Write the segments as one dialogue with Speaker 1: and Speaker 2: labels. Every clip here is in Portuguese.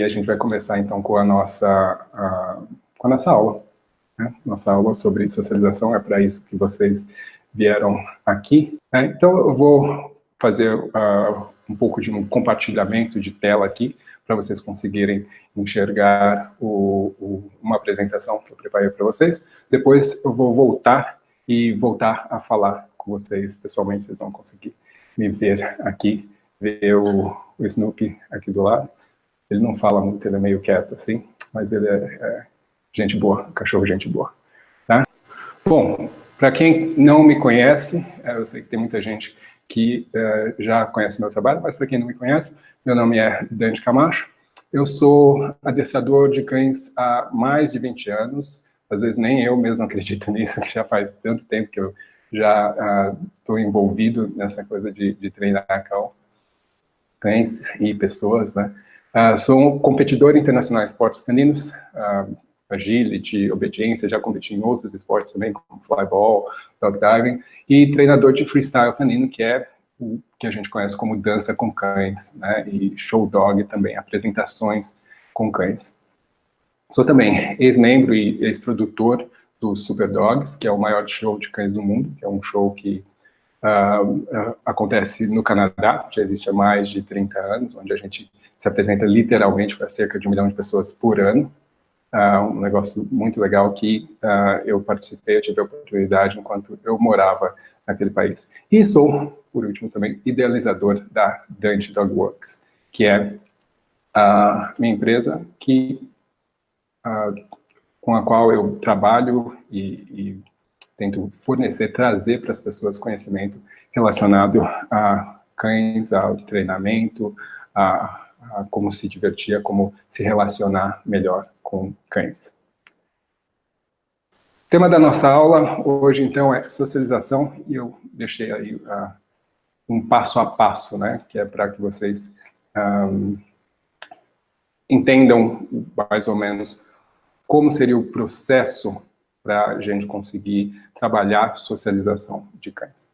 Speaker 1: a gente vai começar então com a nossa aula, né? Nossa aula sobre socialização, é para isso que vocês vieram aqui, né? Então eu vou fazer um pouco de um compartilhamento de tela aqui, para vocês conseguirem enxergar uma apresentação que eu preparei para vocês. Depois eu vou voltar a falar com vocês pessoalmente, vocês vão conseguir me ver aqui, ver o Snoopy aqui do lado. Ele não fala muito, ele é meio quieto assim, mas ele é gente boa, cachorro gente boa, tá? Bom, para quem não me conhece, eu sei que tem muita gente que já conhece o meu trabalho, mas para quem não me conhece, meu nome é Dante Camacho, eu sou adestrador de cães há mais de 20 anos, às vezes nem eu mesmo acredito nisso, que já faz tanto tempo que eu já estou envolvido nessa coisa de treinar cães e pessoas, né? Sou um competidor internacional em esportes caninos, agility, obediência, já competi em outros esportes também, como flyball, dog diving, e treinador de freestyle canino, que é o que a gente conhece como dança com cães, né, e show dog também, apresentações com cães. Sou também ex-membro e ex-produtor do Super Dogs, que é o maior show de cães do mundo, que é um show que acontece no Canadá, já existe há mais de 30 anos, onde a gente se apresenta literalmente para cerca de 1 milhão de pessoas por ano. Um negócio muito legal que eu participei, eu tive a oportunidade enquanto eu morava naquele país. E sou, por último também, idealizador da Dante Dog Works, que é a minha empresa com a qual eu trabalho e tento fornecer, trazer para as pessoas conhecimento relacionado a cães, ao treinamento, a como se divertir, a como se relacionar melhor com cães. O tema da nossa aula hoje, então, é socialização, e eu deixei aí um passo a passo, né, que é para que vocês entendam mais ou menos como seria o processo para a gente conseguir trabalhar socialização de cães.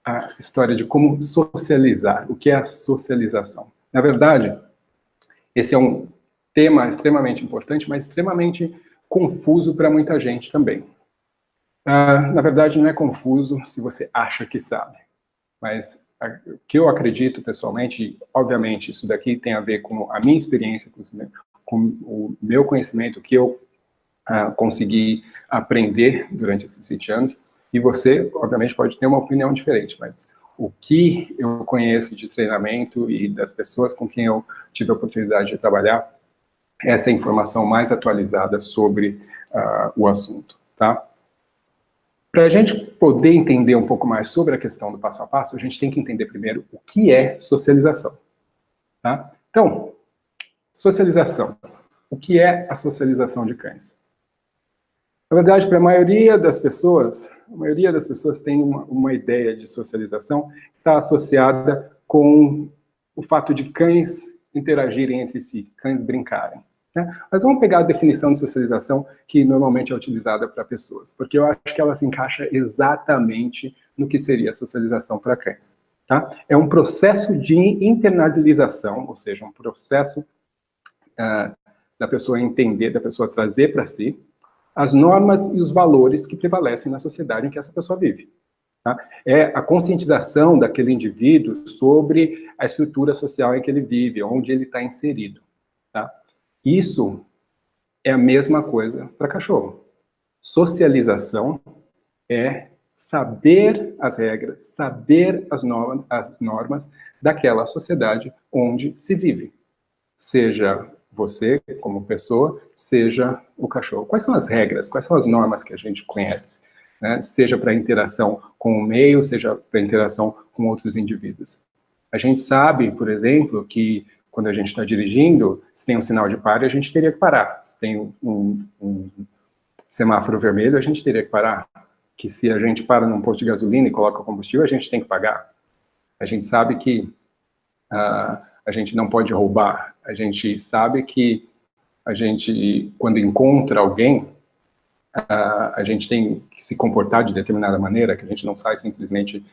Speaker 1: A história de como socializar, o que é a socialização. Na verdade, esse é um tema extremamente importante, mas extremamente confuso para muita gente também. Na verdade, não é confuso se você acha que sabe, mas o que eu acredito pessoalmente, obviamente, isso daqui tem a ver com a minha experiência, com o meu conhecimento que eu consegui aprender durante esses 20 anos, e você, obviamente, pode ter uma opinião diferente, mas o que eu conheço de treinamento e das pessoas com quem eu tive a oportunidade de trabalhar, essa é a informação mais atualizada sobre o assunto, tá? Para a gente poder entender um pouco mais sobre a questão do passo a passo, a gente tem que entender primeiro o que é socialização, tá? Então, socialização. O que é a socialização de cães? Na verdade, para a maioria das pessoas tem uma ideia de socialização que está associada com o fato de cães interagirem entre si, cães brincarem, né? Mas vamos pegar a definição de socialização que normalmente é utilizada para pessoas, porque eu acho que ela se encaixa exatamente no que seria a socialização para cães, tá? É um processo de internalização, ou seja, um processo da pessoa entender, da pessoa trazer para si as normas e os valores que prevalecem na sociedade em que essa pessoa vive. Tá? É a conscientização daquele indivíduo sobre a estrutura social em que ele vive, onde ele está inserido. Tá? Isso é a mesma coisa para cachorro. Socialização é saber as regras, saber as normas daquela sociedade onde se vive. Seja você, como pessoa, seja o cachorro. Quais são as regras, quais são as normas que a gente conhece? Né? Seja para interação com o meio, seja para interação com outros indivíduos. A gente sabe, por exemplo, que quando a gente está dirigindo, se tem um sinal de pare, a gente teria que parar. Se tem um semáforo vermelho, a gente teria que parar. Que se a gente para num posto de gasolina e coloca combustível, a gente tem que pagar. A gente sabe que a gente não pode roubar. A gente sabe que a gente, quando encontra alguém, a gente tem que se comportar de determinada maneira, que a gente não sai simplesmente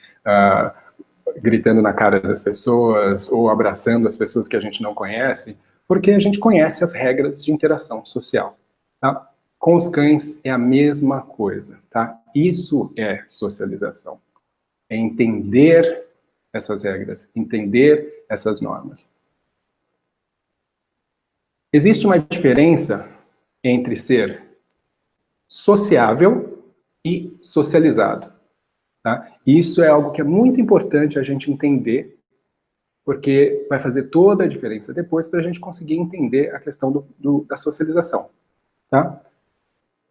Speaker 1: gritando na cara das pessoas ou abraçando as pessoas que a gente não conhece, Porque a gente conhece as regras de interação social. Tá? Com os cães é a mesma coisa. Tá? Isso é socialização. É entender essas regras, entender essas normas. Existe uma diferença entre ser sociável e socializado. Tá? Isso é algo que é muito importante a gente entender, porque vai fazer toda a diferença depois para a gente conseguir entender a questão da socialização. Tá?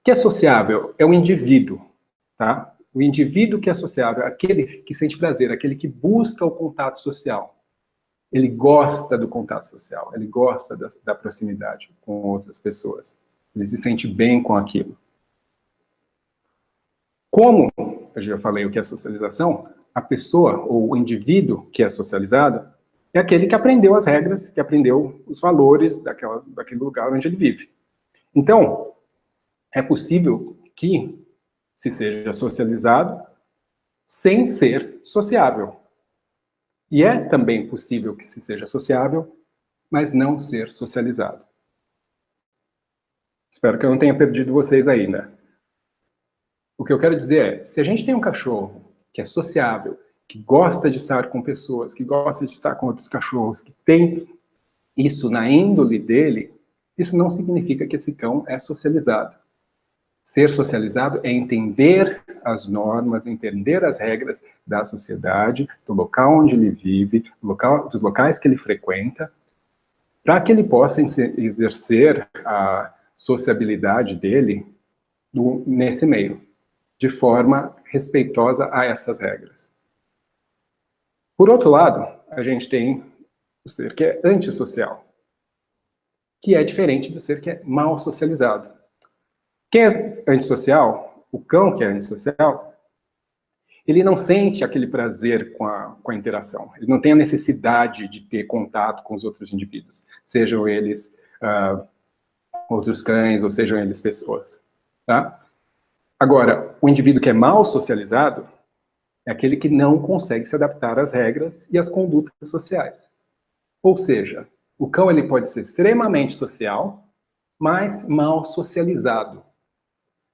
Speaker 1: O que é sociável? É o indivíduo. Tá? O indivíduo que é sociável é aquele que sente prazer, aquele que busca o contato social. Ele gosta do contato social, ele gosta da proximidade com outras pessoas. Ele se sente bem com aquilo. Como eu já falei o que é socialização, a pessoa ou o indivíduo que é socializado é aquele que aprendeu as regras, que aprendeu os valores daquele lugar onde ele vive. Então, é possível que se seja socializado sem ser sociável. E é também possível que se seja sociável, mas não ser socializado. Espero que eu não tenha perdido vocês ainda. O que eu quero dizer é, se a gente tem um cachorro que é sociável, que gosta de estar com pessoas, que gosta de estar com outros cachorros, que tem isso na índole dele, isso não significa que esse cão é socializado. Ser socializado é entender as normas, entender as regras da sociedade, do local onde ele vive, dos locais que ele frequenta, para que ele possa exercer a sociabilidade dele nesse meio, de forma respeitosa a essas regras. Por outro lado, a gente tem o ser que é antissocial, que é diferente do ser que é mal socializado. Quem é antissocial, o cão que é antissocial, ele não sente aquele prazer com a interação. Ele não tem a necessidade de ter contato com os outros indivíduos, sejam eles outros cães ou sejam eles pessoas. Tá? Agora, o indivíduo que é mal socializado é aquele que não consegue se adaptar às regras e às condutas sociais. Ou seja, o cão ele pode ser extremamente social, mas mal socializado.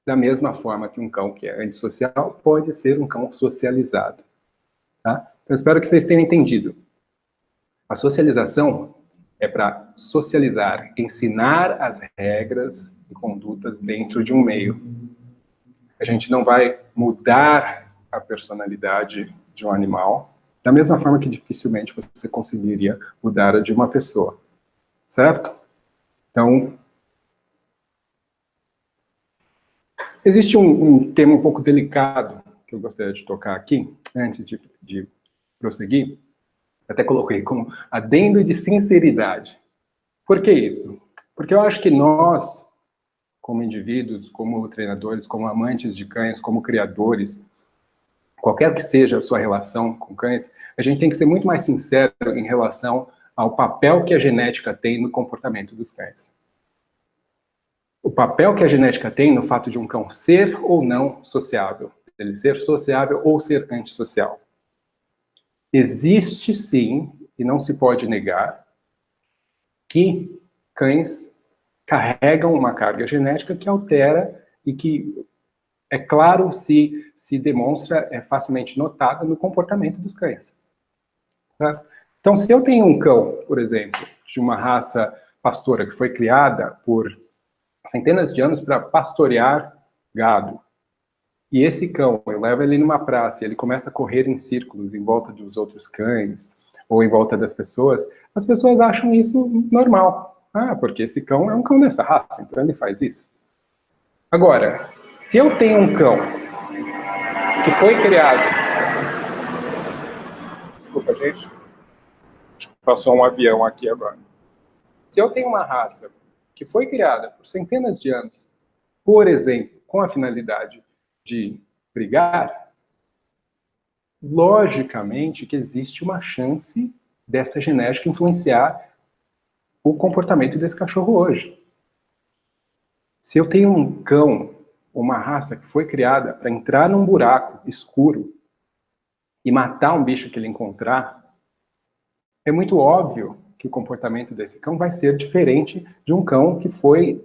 Speaker 1: Da mesma forma que um cão que é antissocial pode ser um cão socializado. Tá? Então, espero que vocês tenham entendido. A socialização é para socializar, ensinar as regras e condutas dentro de um meio. A gente não vai mudar a personalidade de um animal, da mesma forma que dificilmente você conseguiria mudar a de uma pessoa. Certo? Então, existe um tema um pouco delicado que eu gostaria de tocar aqui, antes de prosseguir. Até coloquei como adendo de sinceridade. Por que isso? Porque eu acho que nós, como indivíduos, como treinadores, como amantes de cães, como criadores, qualquer que seja a sua relação com cães, a gente tem que ser muito mais sincero em relação ao papel que a genética tem no comportamento dos cães. O papel que a genética tem no fato de um cão ser ou não sociável, ele ser sociável ou ser antissocial. Existe sim, e não se pode negar, que cães carregam uma carga genética que altera e que, é claro, se demonstra, é facilmente notada no comportamento dos cães. Tá? Então, se eu tenho um cão, por exemplo, de uma raça pastora que foi criada por centenas de anos para pastorear gado, e esse cão, eu levo ele numa praça e ele começa a correr em círculos em volta dos outros cães ou em volta das pessoas, as pessoas acham isso normal. Ah, porque esse cão é um cão dessa raça, então ele faz isso. Agora, se eu tenho um cão que foi criado... Desculpa, gente. Passou um avião aqui agora. Se eu tenho uma raça que foi criada por centenas de anos, por exemplo, com a finalidade de brigar, logicamente que existe uma chance dessa genética influenciar o comportamento desse cachorro hoje. Se eu tenho um cão, uma raça que foi criada para entrar num buraco escuro e matar um bicho que ele encontrar, é muito óbvio que o comportamento desse cão vai ser diferente de um cão que foi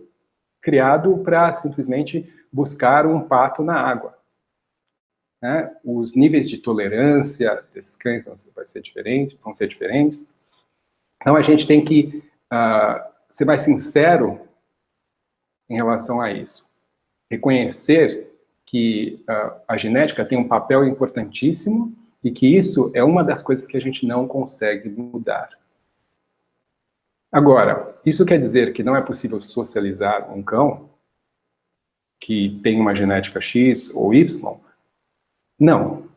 Speaker 1: criado para simplesmente buscar um pato na água. Né? Os níveis de tolerância desses cães vão ser diferentes. Então, a gente tem que ser mais sincero em relação a isso. Reconhecer que a genética tem um papel importantíssimo e que isso é uma das coisas que a gente não consegue mudar. Agora, isso quer dizer que não é possível socializar um cão que tem uma genética X ou Y? Não.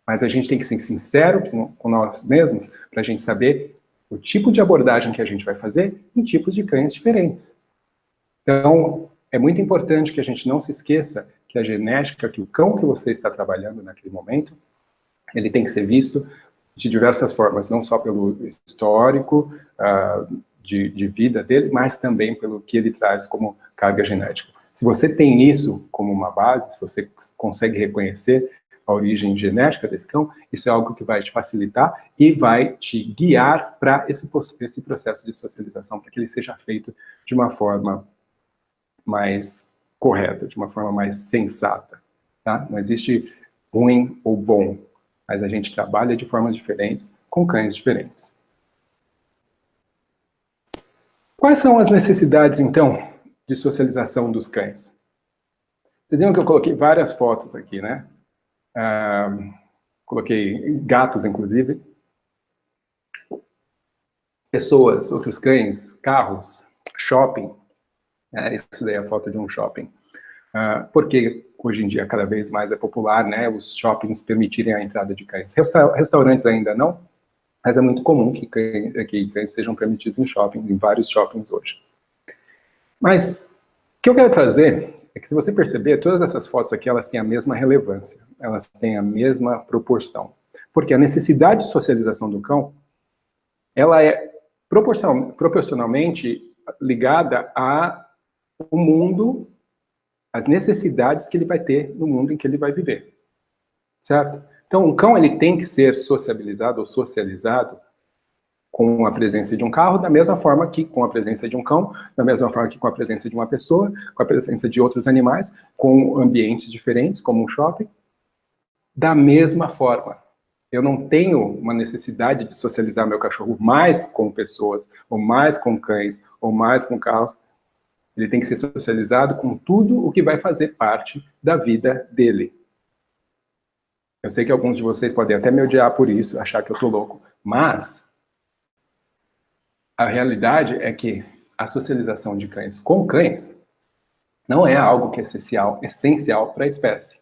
Speaker 1: Mas a gente tem que ser sincero com nós mesmos para a gente saber o tipo de abordagem que a gente vai fazer em tipos de cães diferentes. Então, é muito importante que a gente não se esqueça que a genética, que o cão que você está trabalhando naquele momento, ele tem que ser visto de diversas formas, não só pelo histórico de vida dele, mas também pelo que ele traz como carga genética. Se você tem isso como uma base, se você consegue reconhecer a origem genética desse cão, isso é algo que vai te facilitar e vai te guiar para esse processo de socialização, para que ele seja feito de uma forma mais correta, de uma forma mais sensata. Tá? Não existe ruim ou bom, mas a gente trabalha de formas diferentes, com cães diferentes. Quais são as necessidades, então, de socialização dos cães? Vocês viram que eu coloquei várias fotos aqui, né? Coloquei gatos, inclusive. Pessoas, outros cães, carros, shopping. Isso daí é a foto de um shopping. Porque hoje em dia cada vez mais é popular, né, os shoppings permitirem a entrada de cães. Restaurantes ainda não, mas é muito comum que cães sejam permitidos em shopping, em vários shoppings hoje. Mas o que eu quero trazer é que, se você perceber, todas essas fotos aqui, elas têm a mesma relevância, elas têm a mesma proporção. Porque a necessidade de socialização do cão, ela é proporcionalmente ligada ao mundo, as necessidades que ele vai ter no mundo em que ele vai viver, certo? Então, um cão, ele tem que ser sociabilizado ou socializado com a presença de um carro, da mesma forma que com a presença de um cão, da mesma forma que com a presença de uma pessoa, com a presença de outros animais, com ambientes diferentes, como um shopping. Da mesma forma, eu não tenho uma necessidade de socializar meu cachorro mais com pessoas, ou mais com cães, ou mais com carros. Ele tem que ser socializado com tudo o que vai fazer parte da vida dele. Eu sei que alguns de vocês podem até me odiar por isso, achar que eu tô louco, mas a realidade é que a socialização de cães com cães não é algo que é essencial para a espécie.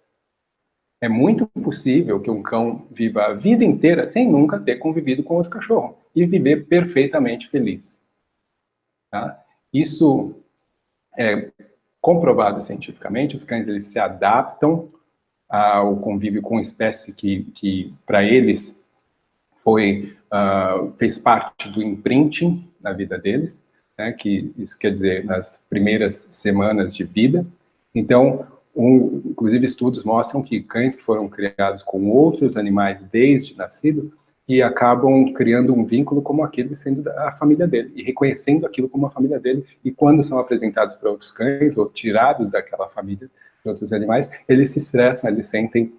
Speaker 1: É muito possível que um cão viva a vida inteira sem nunca ter convivido com outro cachorro e viver perfeitamente feliz. Tá? Isso é comprovado cientificamente. Os cães, eles se adaptam ao convívio com espécie que para eles fez parte do imprinting na vida deles, né, que isso quer dizer nas primeiras semanas de vida. Então, inclusive estudos mostram que cães que foram criados com outros animais desde nascido e acabam criando um vínculo como aquele sendo a família dele, e reconhecendo aquilo como a família dele, e quando são apresentados para outros cães, ou tirados daquela família de outros animais, eles se estressam, eles sentem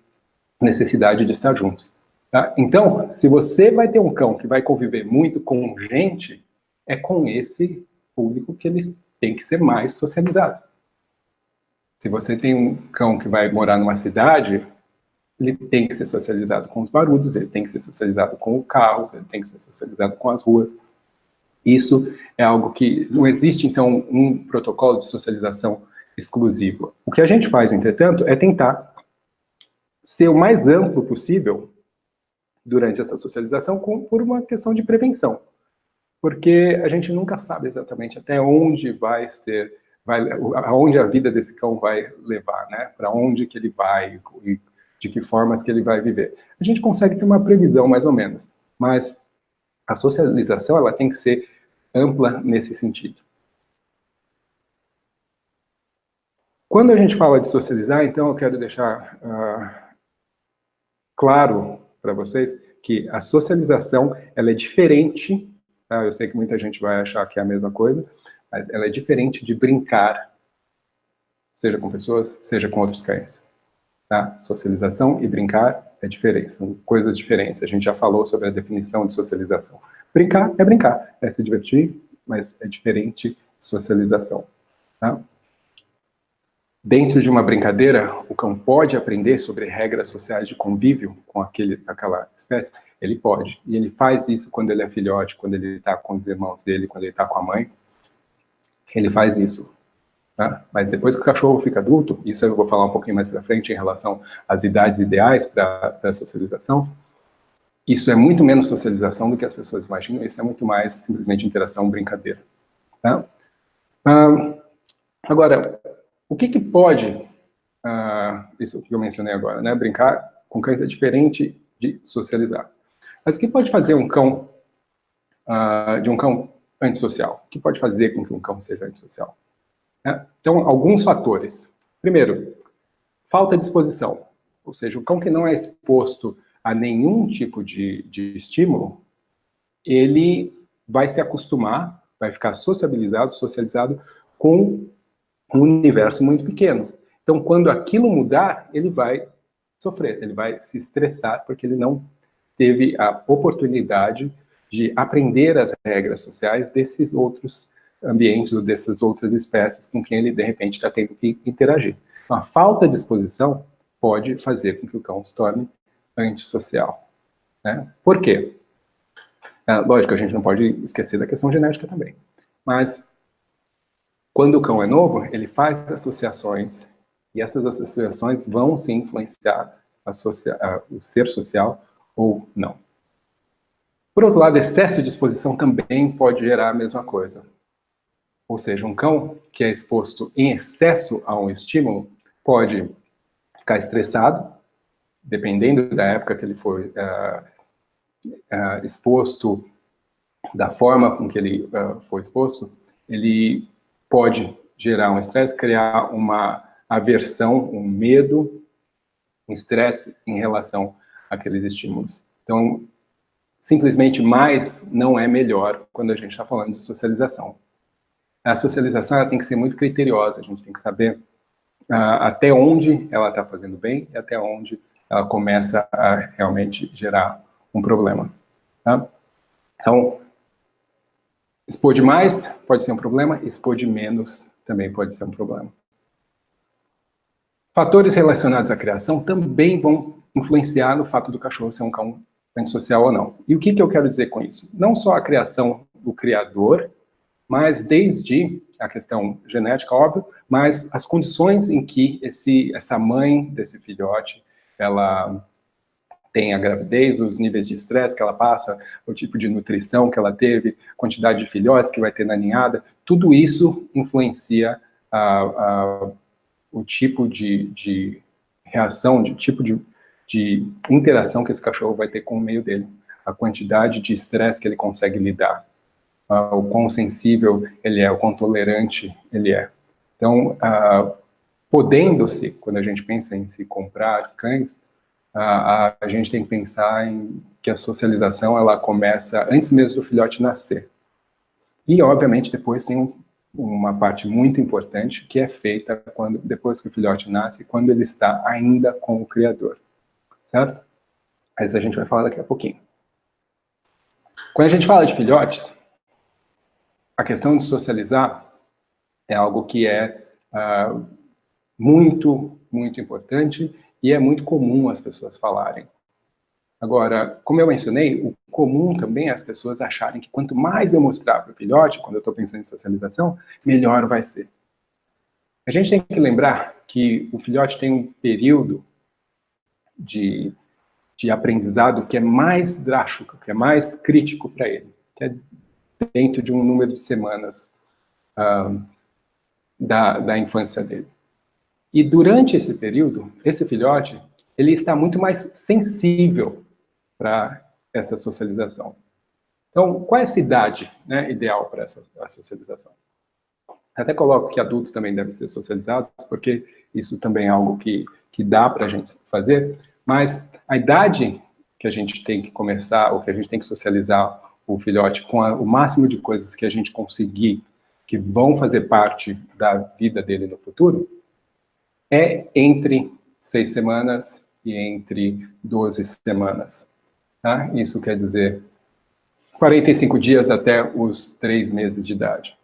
Speaker 1: necessidade de estar juntos. Tá? Então, se você vai ter um cão que vai conviver muito com gente, é com esse público que eles têm que ser mais socializados. Se você tem um cão que vai morar numa cidade, ele tem que ser socializado com os barulhos, ele tem que ser socializado com os carros, ele tem que ser socializado com as ruas. Isso é algo que não existe, então, um protocolo de socialização exclusivo. O que a gente faz, entretanto, é tentar ser o mais amplo possível durante essa socialização por uma questão de prevenção. Porque a gente nunca sabe exatamente até onde aonde a vida desse cão vai levar, né? Para onde que ele vai e de que formas que ele vai viver. A gente consegue ter uma previsão, mais ou menos, mas a socialização, ela tem que ser ampla nesse sentido. Quando a gente fala de socializar, então eu quero deixar claro para vocês que a socialização, ela é diferente tá? Eu sei que muita gente vai achar que é a mesma coisa, mas ela é diferente de brincar, seja com pessoas, seja com outros cães. Tá? Socialização e brincar é diferente, são coisas diferentes. A gente já falou sobre a definição de socialização. Brincar, é se divertir, mas é diferente de socialização. Tá? Dentro de uma brincadeira, o cão pode aprender sobre regras sociais de convívio com aquela espécie? Ele pode. E ele faz isso quando ele é filhote, quando ele está com os irmãos dele, quando ele está com a mãe. Ele faz isso. Tá? Mas depois que o cachorro fica adulto, isso eu vou falar um pouquinho mais para frente em relação às idades ideais para a socialização, isso é muito menos socialização do que as pessoas imaginam, isso é muito mais simplesmente interação, brincadeira. Tá? Agora, o que pode, isso que eu mencionei agora, né? Brincar com cães é diferente de socializar. Mas o que pode fazer um cão, de um cão antissocial? O que pode fazer com que um cão seja antissocial? Então, alguns fatores. Primeiro, falta de exposição. Ou seja, o cão que não é exposto a nenhum tipo de estímulo, ele vai se acostumar, vai ficar socializado com um universo muito pequeno. Então, quando aquilo mudar, ele vai sofrer, ele vai se estressar, porque ele não teve a oportunidade de aprender as regras sociais desses outros ambientes ou dessas outras espécies com quem ele, de repente, está tendo que interagir. Então, a falta de exposição pode fazer com que o cão se torne antissocial. Né? Por quê? Lógico, a gente não pode esquecer da questão genética também. Mas, quando o cão é novo, ele faz associações, e essas associações vão sim influenciar o ser social ou não. Por outro lado, excesso de exposição também pode gerar a mesma coisa. Ou seja, um cão que é exposto em excesso a um estímulo pode ficar estressado, dependendo da época que ele foi exposto, da forma com que ele foi exposto, ele pode gerar um estresse, criar uma aversão, um medo, um estresse em relação àqueles estímulos. Então, simplesmente mais não é melhor quando a gente está falando de socialização. A socialização ela tem que ser muito criteriosa, a gente tem que saber até onde ela está fazendo bem e até onde ela começa a realmente gerar um problema. Tá? Então, expor demais pode ser um problema, expor de menos também pode ser um problema. Fatores relacionados à criação também vão influenciar no fato do cachorro ser um cão antissocial ou não. E o que eu quero dizer com isso? Não só a criação do criador, mas desde a questão genética, óbvio, mas as condições em que essa mãe desse filhote, ela tem a gravidez, os níveis de estresse que ela passa, o tipo de nutrição que ela teve, quantidade de filhotes que vai ter na ninhada, tudo isso influencia o tipo de reação, de tipo de interação que esse cachorro vai ter com o meio dele, a quantidade de estresse que ele consegue lidar, o quão sensível ele é, o quão tolerante ele é. Então, podendo-se, quando a gente pensa em se comprar cães, a gente tem que pensar em que a socialização ela começa antes mesmo do filhote nascer. E, obviamente, depois tem uma parte muito importante que é feita depois que o filhote nasce, quando ele está ainda com o criador. Certo? Isso a gente vai falar daqui a pouquinho. Quando a gente fala de filhotes, a questão de socializar é algo que é muito, muito importante e é muito comum as pessoas falarem. Agora, como eu mencionei, o comum também é as pessoas acharem que quanto mais eu mostrar para o filhote, quando eu estou pensando em socialização, melhor vai ser. A gente tem que lembrar que o filhote tem um período de aprendizado que é mais drástico, que é mais crítico para ele, que é dentro de um número de semanas da infância dele. E durante esse período, esse filhote, ele está muito mais sensível para essa socialização. Então, qual é essa idade, né, ideal para essa socialização? Até coloco que adultos também devem ser socializados, porque isso também é algo que dá para a gente fazer, mas a idade que a gente tem que começar, ou que a gente tem que socializar o filhote com o máximo de coisas que a gente conseguir, que vão fazer parte da vida dele no futuro, é entre 6 semanas e entre 12 semanas. Tá? Isso quer dizer 45 dias até os 3 meses de idade.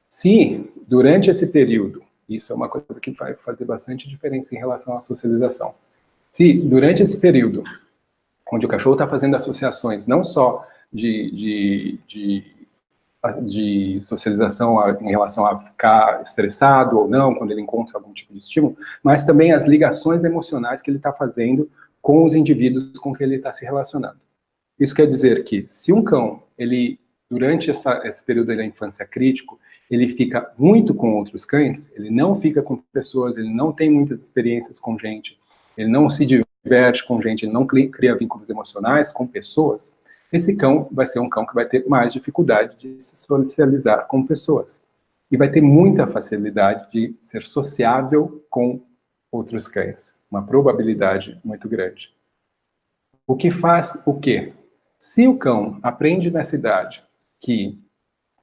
Speaker 1: Se, durante esse período, isso é uma coisa que vai fazer bastante diferença em relação à socialização. Se, durante esse período, onde o cachorro está fazendo associações, não só de socialização em relação a ficar estressado ou não, quando ele encontra algum tipo de estímulo, mas também as ligações emocionais que ele está fazendo com os indivíduos com que ele está se relacionando. Isso quer dizer que, se um cão, ele, durante esse período da infância crítico, ele fica muito com outros cães, ele não fica com pessoas, ele não tem muitas experiências com gente, ele não se diverte com gente, ele não cria vínculos emocionais com pessoas, esse cão vai ser um cão que vai ter mais dificuldade de se socializar com pessoas. E vai ter muita facilidade de ser sociável com outros cães. Uma probabilidade muito grande. O que faz o quê? Se o cão aprende nessa idade que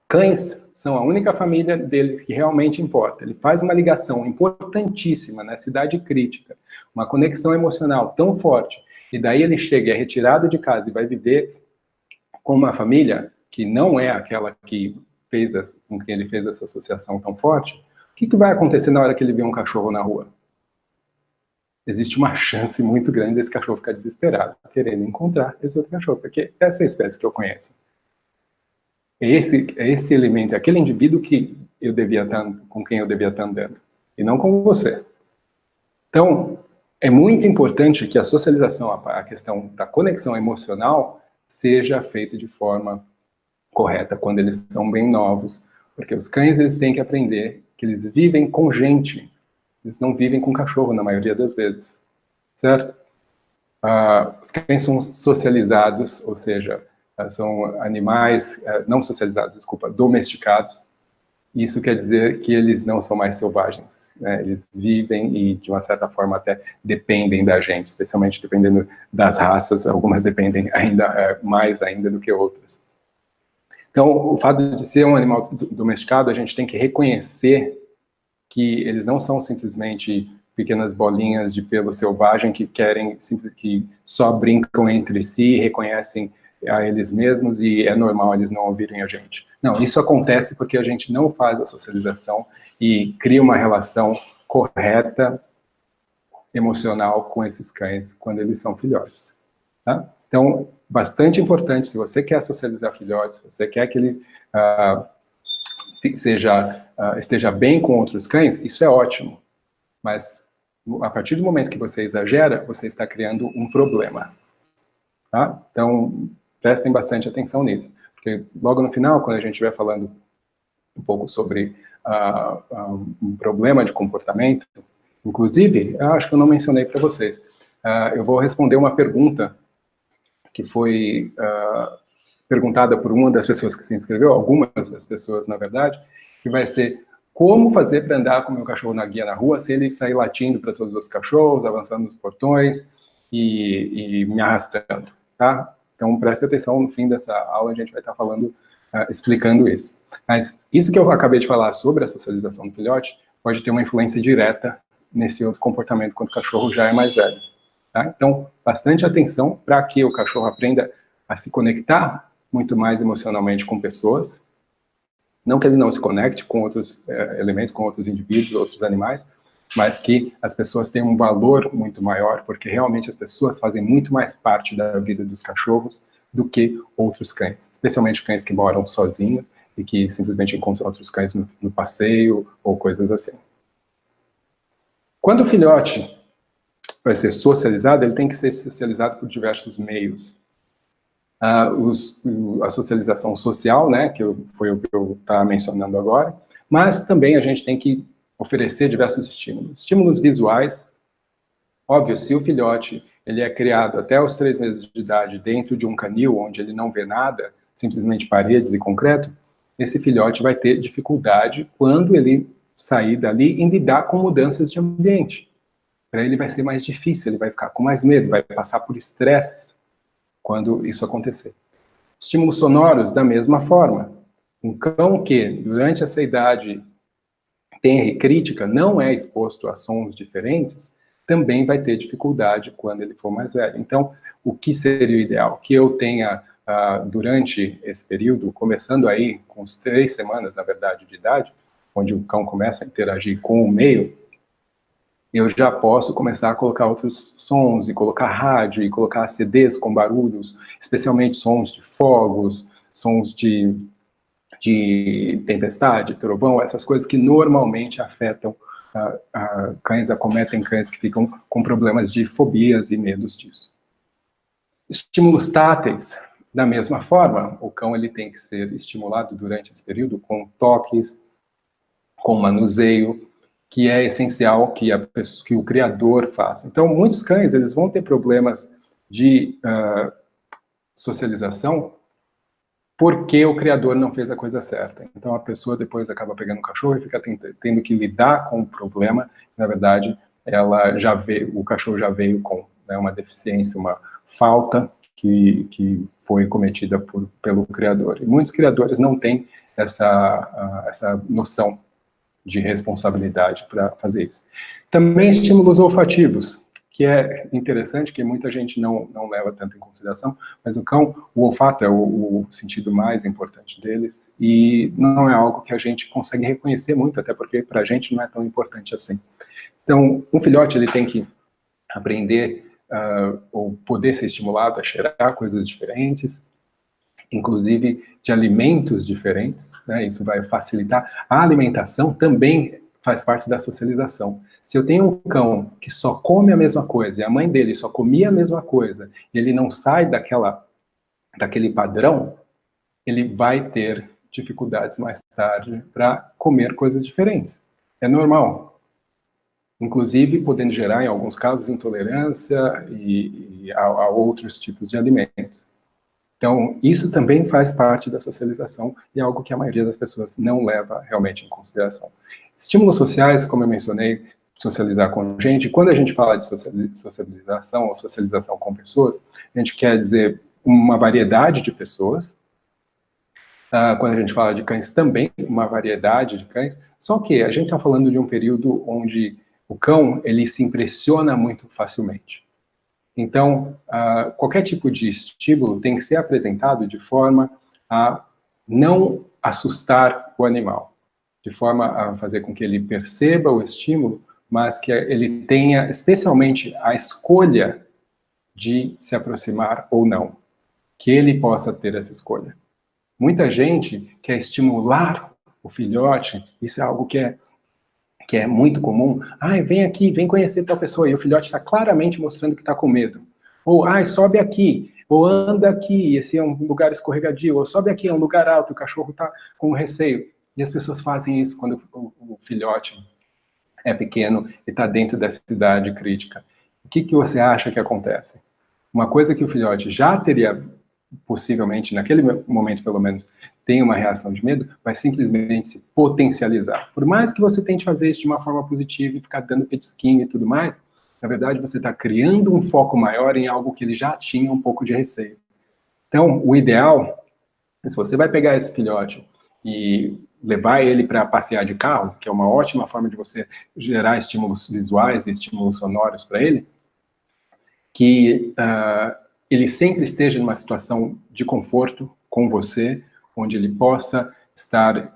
Speaker 1: cães são a única família dele que realmente importa, ele faz uma ligação importantíssima nessa idade crítica, uma conexão emocional tão forte, e daí ele chega e é retirado de casa e vai viver com uma família que não é aquela que com quem ele fez essa associação tão forte, o que vai acontecer na hora que ele vê um cachorro na rua? Existe uma chance muito grande desse cachorro ficar desesperado, querendo encontrar esse outro cachorro, porque essa é a espécie que eu conheço. É esse elemento, é aquele indivíduo que eu devia estar, com quem eu devia estar andando, e não com você. Então, é muito importante que a socialização, a questão da conexão emocional, seja feita de forma correta quando eles são bem novos, porque os cães eles têm que aprender que eles vivem com gente, eles não vivem com cachorro na maioria das vezes, certo? Os cães são socializados, ou seja, são animais não socializados, desculpa, domesticados. Isso quer dizer que eles não são mais selvagens, né? Eles vivem e, de uma certa forma, até dependem da gente, especialmente dependendo das raças, algumas dependem mais ainda do que outras. Então, o fato de ser um animal domesticado, a gente tem que reconhecer que eles não são simplesmente pequenas bolinhas de pelo selvagem que que só brincam entre si, reconhecem a eles mesmos e é normal eles não ouvirem a gente. Não, isso acontece porque a gente não faz a socialização e cria uma relação correta, emocional com esses cães quando eles são filhotes. Tá? Então, bastante importante, se você quer socializar filhotes, se você quer que ele esteja bem com outros cães, isso é ótimo. Mas, a partir do momento que você exagera, você está criando um problema. Tá? Então, prestem bastante atenção nisso. Porque logo no final, quando a gente estiver falando um pouco sobre um problema de comportamento, inclusive, eu acho que eu não mencionei para vocês, eu vou responder uma pergunta que foi perguntada por uma das pessoas que se inscreveu, algumas das pessoas, na verdade, que vai ser: como fazer para andar com o meu cachorro na guia na rua se ele sair latindo para todos os cachorros, avançando nos portões e me arrastando, tá? Então, preste atenção, no fim dessa aula a gente vai estar falando, explicando isso. Mas isso que eu acabei de falar sobre a socialização do filhote pode ter uma influência direta nesse outro comportamento quando o cachorro já é mais velho. Tá? Então, bastante atenção para que o cachorro aprenda a se conectar muito mais emocionalmente com pessoas. Não que ele não se conecte com outros elementos, com outros indivíduos, outros animais, mas que as pessoas têm um valor muito maior, porque realmente as pessoas fazem muito mais parte da vida dos cachorros do que outros cães, especialmente cães que moram sozinhos e que simplesmente encontram outros cães no passeio ou coisas assim. Quando o filhote vai ser socializado, ele tem que ser socializado por diversos meios. A socialização social, né, foi o que eu estava mencionando agora, mas também a gente tem que oferecer diversos estímulos. Estímulos visuais, óbvio, se o filhote ele é criado até os 3 meses de idade dentro de um canil, onde ele não vê nada, simplesmente paredes e concreto, esse filhote vai ter dificuldade quando ele sair dali em lidar com mudanças de ambiente. Para ele vai ser mais difícil, ele vai ficar com mais medo, vai passar por estresse quando isso acontecer. Estímulos sonoros, da mesma forma. Um cão que, durante essa idade tenra e crítica, não é exposto a sons diferentes, também vai ter dificuldade quando ele for mais velho. Então, o que seria o ideal? Que eu tenha, durante esse período, começando aí com as 3 semanas, na verdade, de idade, onde o cão começa a interagir com o meio, eu já posso começar a colocar outros sons, e colocar rádio, e colocar CDs com barulhos, especialmente sons de fogos, sons de tempestade, trovão, essas coisas que normalmente afetam cães, acometem cães que ficam com problemas de fobias e medos disso. Estímulos táteis, da mesma forma, o cão ele tem que ser estimulado durante esse período com toques, com manuseio, que é essencial que o criador faça. Então, muitos cães eles vão ter problemas de socialização porque o criador não fez a coisa certa. Então, a pessoa depois acaba pegando o cachorro e fica tendo que lidar com o problema. Na verdade, o cachorro já veio com, né, uma deficiência, uma falta que foi cometida pelo criador. E muitos criadores não têm essa noção de responsabilidade para fazer isso. Também estímulos olfativos, que é interessante, que muita gente não leva tanto em consideração, mas o cão, o olfato é o sentido mais importante deles, e não é algo que a gente consegue reconhecer muito, até porque para a gente não é tão importante assim. Então, um filhote ele tem que aprender ou poder ser estimulado a cheirar coisas diferentes, inclusive de alimentos diferentes, né? Isso vai facilitar. A alimentação também faz parte da socialização. Se eu tenho um cão que só come a mesma coisa, e a mãe dele só comia a mesma coisa, e ele não sai daquele padrão, ele vai ter dificuldades mais tarde para comer coisas diferentes. É normal. Inclusive, podendo gerar, em alguns casos, intolerância a outros tipos de alimentos. Então, isso também faz parte da socialização e é algo que a maioria das pessoas não leva realmente em consideração. Estímulos sociais, como eu mencionei, socializar com gente. Quando a gente fala de socialização ou socialização com pessoas, a gente quer dizer uma variedade de pessoas. Quando a gente fala de cães, também uma variedade de cães. Só que a gente está falando de um período onde o cão ele se impressiona muito facilmente. Então, qualquer tipo de estímulo tem que ser apresentado de forma a não assustar o animal, de forma a fazer com que ele perceba o estímulo, mas que ele tenha especialmente a escolha de se aproximar ou não, que ele possa ter essa escolha. Muita gente quer estimular o filhote, isso é algo que é muito comum. Vem aqui, vem conhecer tal pessoa, e o filhote está claramente mostrando que está com medo. Ou, sobe aqui, ou anda aqui, esse é um lugar escorregadio, ou sobe aqui, é um lugar alto, o cachorro está com receio. E as pessoas fazem isso quando o filhote é pequeno e está dentro dessa idade crítica. O que você acha que acontece? Uma coisa que o filhote já teria, possivelmente, naquele momento pelo menos, tem uma reação de medo, vai simplesmente se potencializar. Por mais que você tente fazer isso de uma forma positiva e ficar dando petisquinho e tudo mais, na verdade você está criando um foco maior em algo que ele já tinha um pouco de receio. Então, o ideal, se você vai pegar esse filhote e levar ele para passear de carro, que é uma ótima forma de você gerar estímulos visuais e estímulos sonoros para ele, que ele sempre esteja numa situação de conforto com você, onde ele possa estar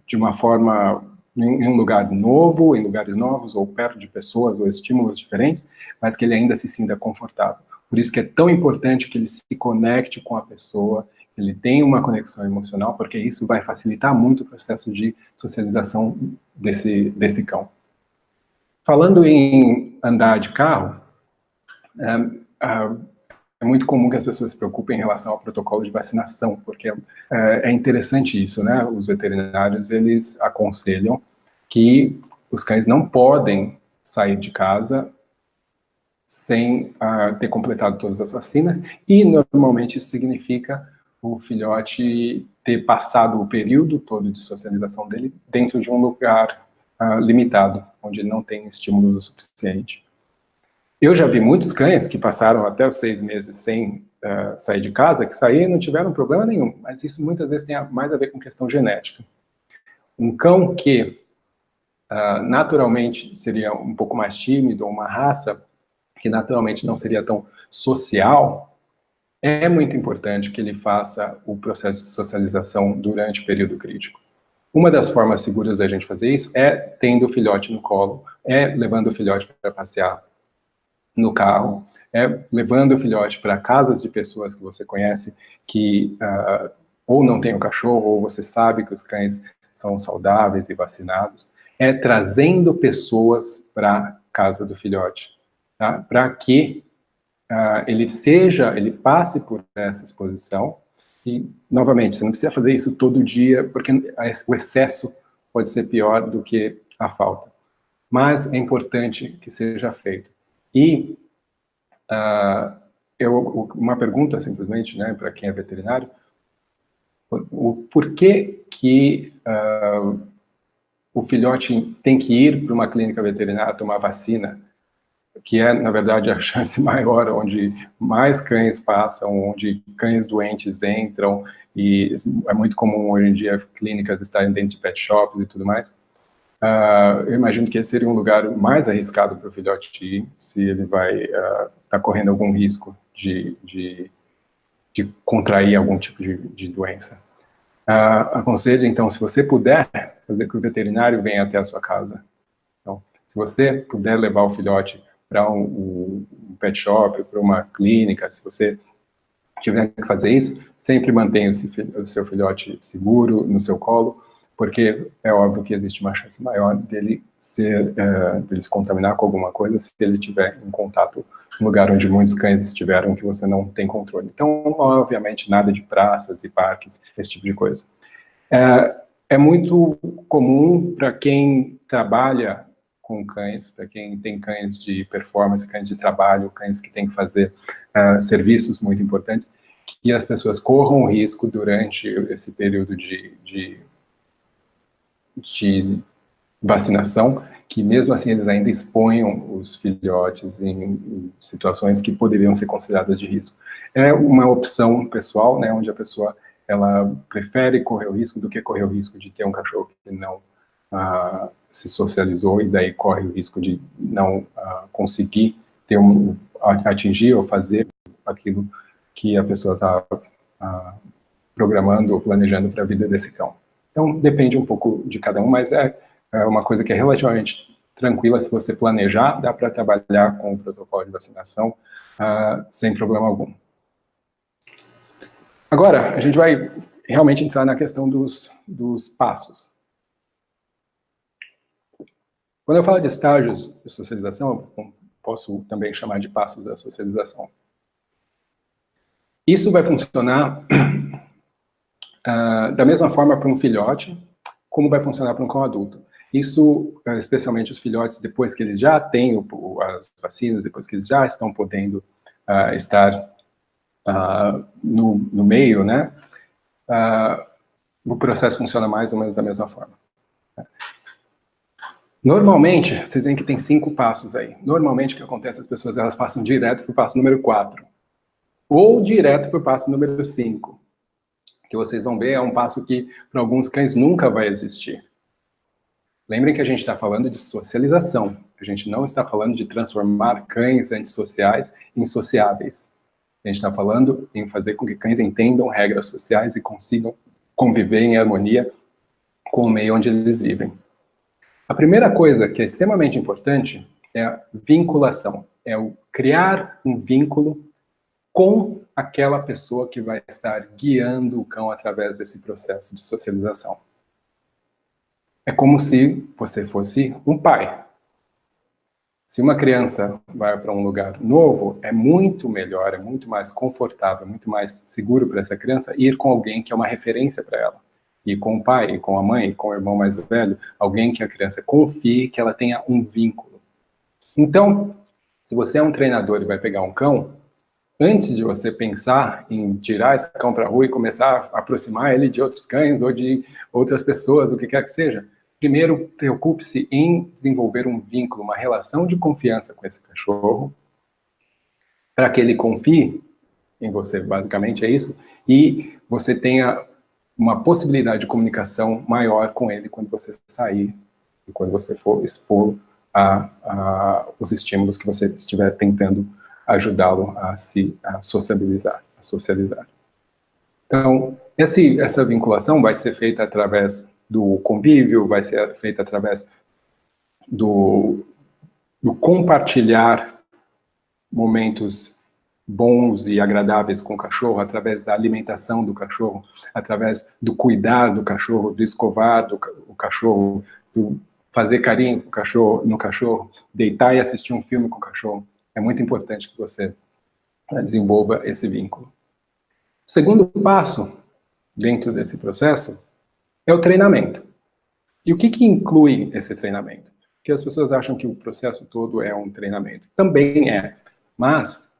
Speaker 1: de uma forma em um lugar novo, em lugares novos, ou perto de pessoas, ou estímulos diferentes, mas que ele ainda se sinta confortável. Por isso que é tão importante que ele se conecte com a pessoa, que ele tenha uma conexão emocional, porque isso vai facilitar muito o processo de socialização desse cão. Falando em andar de carro, é muito comum que as pessoas se preocupem em relação ao protocolo de vacinação, porque é interessante isso, né? Os veterinários, eles aconselham que os cães não podem sair de casa sem ter completado todas as vacinas, e normalmente isso significa o filhote ter passado o período todo de socialização dele dentro de um lugar limitado, onde ele não tem estímulos o suficiente. Eu já vi muitos cães que passaram até os 6 meses sem sair de casa, que sair não tiveram problema nenhum, mas isso muitas vezes tem mais a ver com questão genética. Um cão que naturalmente seria um pouco mais tímido, ou uma raça que naturalmente não seria tão social, é muito importante que ele faça o processo de socialização durante o período crítico. Uma das formas seguras da gente fazer isso é tendo o filhote no colo, é levando o filhote para passear no carro, é levando o filhote para casas de pessoas que você conhece que ou não tem o cachorro, ou você sabe que os cães são saudáveis e vacinados, é trazendo pessoas para casa do filhote, tá? Para que ele passe por essa exposição. E, novamente, você não precisa fazer isso todo dia, porque o excesso pode ser pior do que a falta. Mas é importante que seja feito. E uma pergunta, simplesmente, né, para quem é veterinário, o porquê que o filhote tem que ir para uma clínica veterinária tomar vacina, que é, na verdade, a chance maior, onde mais cães passam, onde cães doentes entram, e é muito comum hoje em dia clínicas estarem dentro de pet shops e tudo mais. Eu imagino que esse seria um lugar mais arriscado para o filhote ir, se ele vai estar correndo algum risco de contrair algum tipo de doença. Aconselho, então, se você puder, fazer que o veterinário venha até a sua casa. Então, se você puder levar o filhote para um pet shop, para uma clínica, se você tiver que fazer isso, sempre mantenha o seu filhote seguro no seu colo, porque é óbvio que existe uma chance maior dele se contaminar com alguma coisa se ele estiver em contato no lugar onde muitos cães estiveram que você não tem controle. Então, obviamente, nada de praças e parques, esse tipo de coisa. É muito comum para quem trabalha com cães, para quem tem cães de performance, cães de trabalho, cães que têm que fazer serviços muito importantes, que as pessoas corram o risco durante esse período de vacinação, que mesmo assim eles ainda exponham os filhotes em situações que poderiam ser consideradas de risco. É uma opção pessoal, né, onde a pessoa ela prefere correr o risco do que correr o risco de ter um cachorro que não se socializou e daí corre o risco de não conseguir atingir ou fazer aquilo que a pessoa está programando ou planejando para a vida desse cão. Então, depende um pouco de cada um, mas é uma coisa que é relativamente tranquila. Se você planejar, dá para trabalhar com o protocolo de vacinação sem problema algum. Agora, a gente vai realmente entrar na questão dos passos. Quando eu falo de estágios de socialização, eu posso também chamar de passos da socialização. Isso vai funcionar da mesma forma para um filhote, como vai funcionar para um cão adulto. Isso, especialmente os filhotes, depois que eles já têm as vacinas, depois que eles já estão podendo estar no meio, né? O processo funciona mais ou menos da mesma forma. Normalmente, vocês veem que tem 5 passos aí. Normalmente, o que acontece, as pessoas elas passam direto para o passo número 4. Ou direto para o passo número 5. Que vocês vão ver, é um passo que, para alguns cães, nunca vai existir. Lembrem que a gente está falando de socialização. A gente não está falando de transformar cães antissociais em sociáveis. A gente está falando em fazer com que cães entendam regras sociais e consigam conviver em harmonia com o meio onde eles vivem. A primeira coisa que é extremamente importante é a vinculação. É o criar um vínculo com aquela pessoa que vai estar guiando o cão através desse processo de socialização. É como se você fosse um pai. Se uma criança vai para um lugar novo, é muito melhor, é muito mais confortável, muito mais seguro para essa criança ir com alguém que é uma referência para ela. Ir com o pai, ir com a mãe, ir com o irmão mais velho, alguém que a criança confie, que ela tenha um vínculo. Então, se você é um treinador e vai pegar um cão, antes de você pensar em tirar esse cão para a rua e começar a aproximar ele de outros cães ou de outras pessoas, o que quer que seja, primeiro preocupe-se em desenvolver um vínculo, uma relação de confiança com esse cachorro, para que ele confie em você, basicamente é isso, e você tenha uma possibilidade de comunicação maior com ele quando você sair e quando você for expor os estímulos que você estiver tentando ajudá-lo a socializar. Então, essa vinculação vai ser feita através do convívio, vai ser feita através do compartilhar momentos bons e agradáveis com o cachorro, através da alimentação do cachorro, através do cuidar do cachorro, do escovar o cachorro, do fazer carinho no cachorro, deitar e assistir um filme com o cachorro. É muito importante que você desenvolva esse vínculo. O segundo passo dentro desse processo é o treinamento. E o que inclui esse treinamento? Porque as pessoas acham que o processo todo é um treinamento. Também é, mas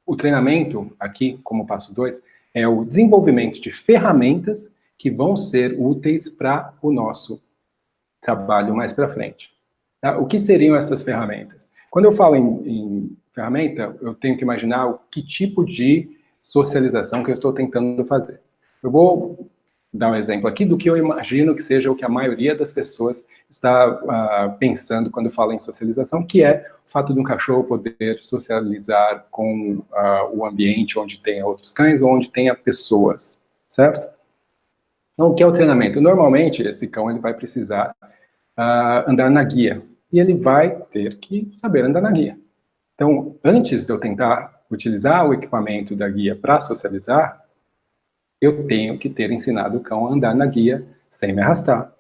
Speaker 1: o treinamento, aqui, como passo 2, é o desenvolvimento de ferramentas que vão ser úteis para o nosso trabalho mais para frente. Tá? O que seriam essas ferramentas? Quando eu falo em ferramenta, eu tenho que imaginar o que tipo de socialização que eu estou tentando fazer. Eu vou dar um exemplo aqui do que eu imagino que seja o que a maioria das pessoas está pensando quando fala em socialização, que é o fato de um cachorro poder socializar com o ambiente onde tenha outros cães ou onde tenha pessoas, certo? Então, o que é o treinamento? Normalmente, esse cão ele vai precisar andar na guia, e ele vai ter que saber andar na guia. Então, antes de eu tentar utilizar o equipamento da guia para socializar, eu tenho que ter ensinado o cão a andar na guia sem me arrastar.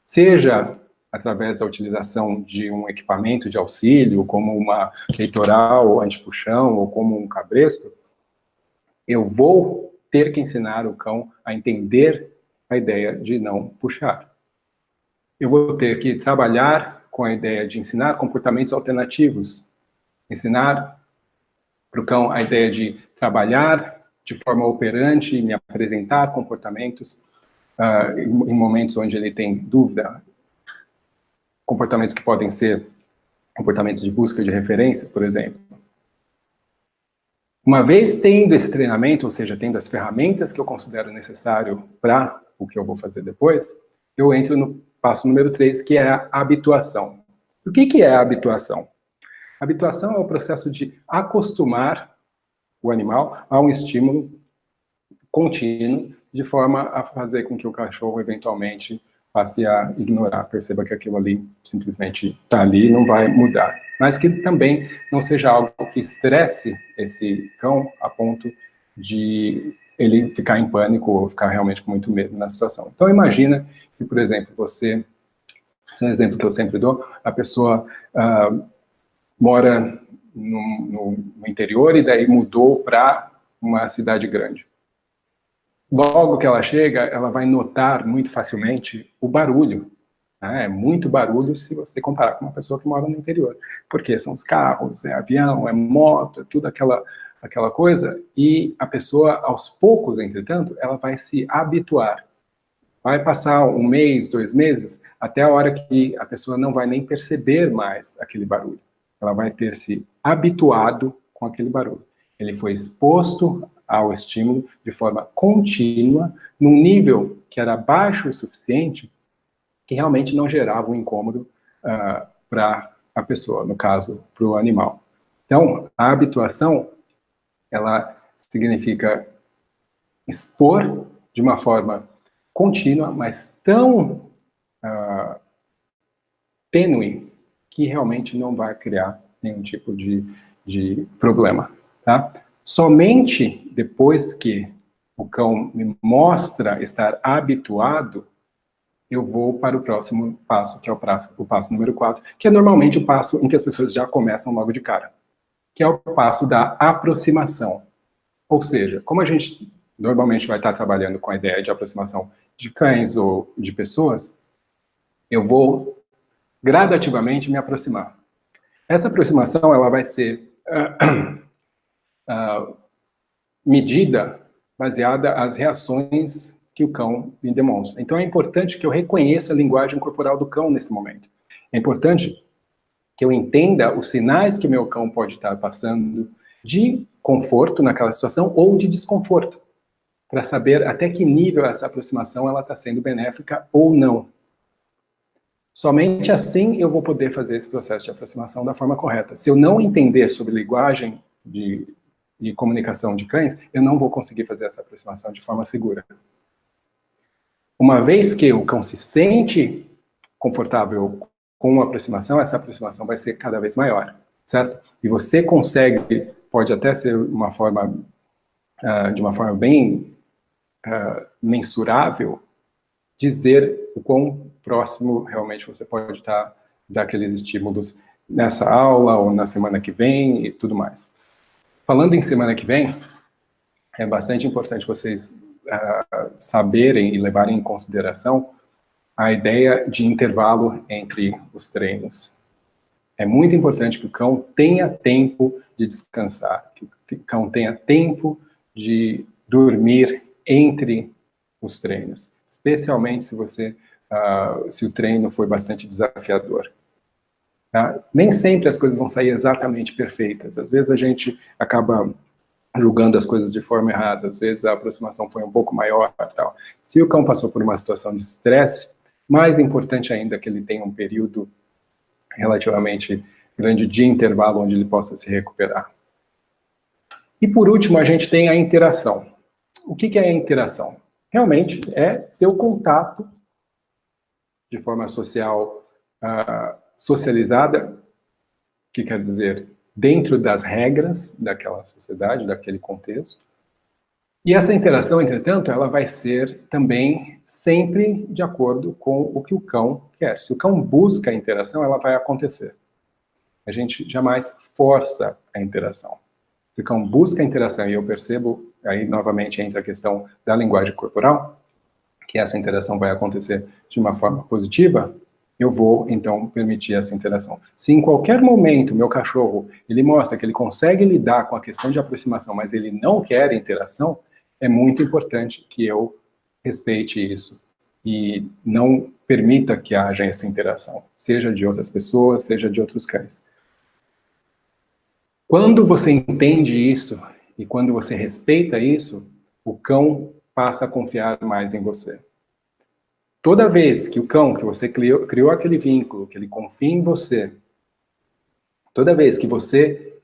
Speaker 1: Seja através da utilização de um equipamento de auxílio, como uma peitoral anti-puxão ou como um cabresto, eu vou ter que ensinar o cão a entender a ideia de não puxar. Eu vou ter que trabalhar com a ideia de ensinar comportamentos alternativos, ensinar para o cão a ideia de trabalhar de forma operante, me apresentar comportamentos em momentos onde ele tem dúvida, comportamentos que podem ser comportamentos de busca de referência, por exemplo. Uma vez tendo esse treinamento, ou seja, tendo as ferramentas que eu considero necessário para o que eu vou fazer depois, eu entro no passo número 3, que é a habituação. O que é a habituação? A habituação é o processo de acostumar o animal a um estímulo contínuo, de forma a fazer com que o cachorro eventualmente passe a ignorar, perceba que aquilo ali simplesmente está ali e não vai mudar. Mas que também não seja algo que estresse esse cão a ponto de ele ficar em pânico ou ficar realmente com muito medo na situação. Então imagina que, por exemplo, esse é um exemplo que eu sempre dou, a pessoa mora no interior e daí mudou para uma cidade grande. Logo que ela chega, ela vai notar muito facilmente o barulho. Né? É muito barulho se você comparar com uma pessoa que mora no interior. Porque são os carros, é avião, é moto, é tudo aquela coisa. E a pessoa, aos poucos, entretanto, ela vai se habituar. Vai passar 1 mês, 2 meses, até a hora que a pessoa não vai nem perceber mais aquele barulho. Ela vai ter se habituado com aquele barulho. Ele foi exposto ao estímulo de forma contínua, num nível que era baixo o suficiente, que realmente não gerava um incômodo para a pessoa, no caso, para o animal. Então, a habituação, ela significa expor de uma forma contínua, mas tão tênue, que realmente não vai criar nenhum tipo de problema. Tá? Somente depois que o cão me mostra estar habituado, eu vou para o próximo passo, que é o passo número 4, que é normalmente o passo em que as pessoas já começam logo de cara, que é o passo da aproximação. Ou seja, como a gente normalmente vai estar trabalhando com a ideia de aproximação de cães ou de pessoas, eu vou gradativamente me aproximar. Essa aproximação ela vai ser medida baseada às reações que o cão me demonstra. Então é importante que eu reconheça a linguagem corporal do cão nesse momento. É importante que eu entenda os sinais que meu cão pode estar passando de conforto naquela situação ou de desconforto, para saber até que nível essa aproximação ela está sendo benéfica ou não. Somente assim eu vou poder fazer esse processo de aproximação da forma correta. Se eu não entender sobre linguagem de comunicação de cães, eu não vou conseguir fazer essa aproximação de forma segura. Uma vez que o cão se sente confortável com a aproximação, essa aproximação vai ser cada vez maior, certo? E você consegue, pode até ser uma forma, de uma forma bem mensurável, dizer o quão próximo realmente você pode estar daqueles estímulos nessa aula ou na semana que vem e tudo mais. Falando em semana que vem, é bastante importante vocês saberem e levarem em consideração a ideia de intervalo entre os treinos. É muito importante que o cão tenha tempo de descansar, que o cão tenha tempo de dormir entre os treinos, especialmente se o treino foi bastante desafiador. Tá? Nem sempre as coisas vão sair exatamente perfeitas. Às vezes a gente acaba julgando as coisas de forma errada, às vezes a aproximação foi um pouco maior. Tal. Se o cão passou por uma situação de estresse, mais importante ainda é que ele tenha um período relativamente grande de intervalo onde ele possa se recuperar. E por último, a gente tem a interação. O que é a interação? Realmente é ter o contato de forma social, socializada, que quer dizer dentro das regras daquela sociedade, daquele contexto. E essa interação, entretanto, ela vai ser também sempre de acordo com o que o cão quer. Se o cão busca a interação, ela vai acontecer. A gente jamais força a interação. Se o cão busca a interação, e eu percebo, aí novamente entra a questão da linguagem corporal, que essa interação vai acontecer de uma forma positiva, eu vou, então, permitir essa interação. Se em qualquer momento meu cachorro, ele mostra que ele consegue lidar com a questão de aproximação, mas ele não quer interação, é muito importante que eu respeite isso e não permita que haja essa interação, seja de outras pessoas, seja de outros cães. Quando você entende isso e quando você respeita isso, o cão passa a confiar mais em você. Toda vez que o cão, que você criou aquele vínculo, que ele confia em você, toda vez que você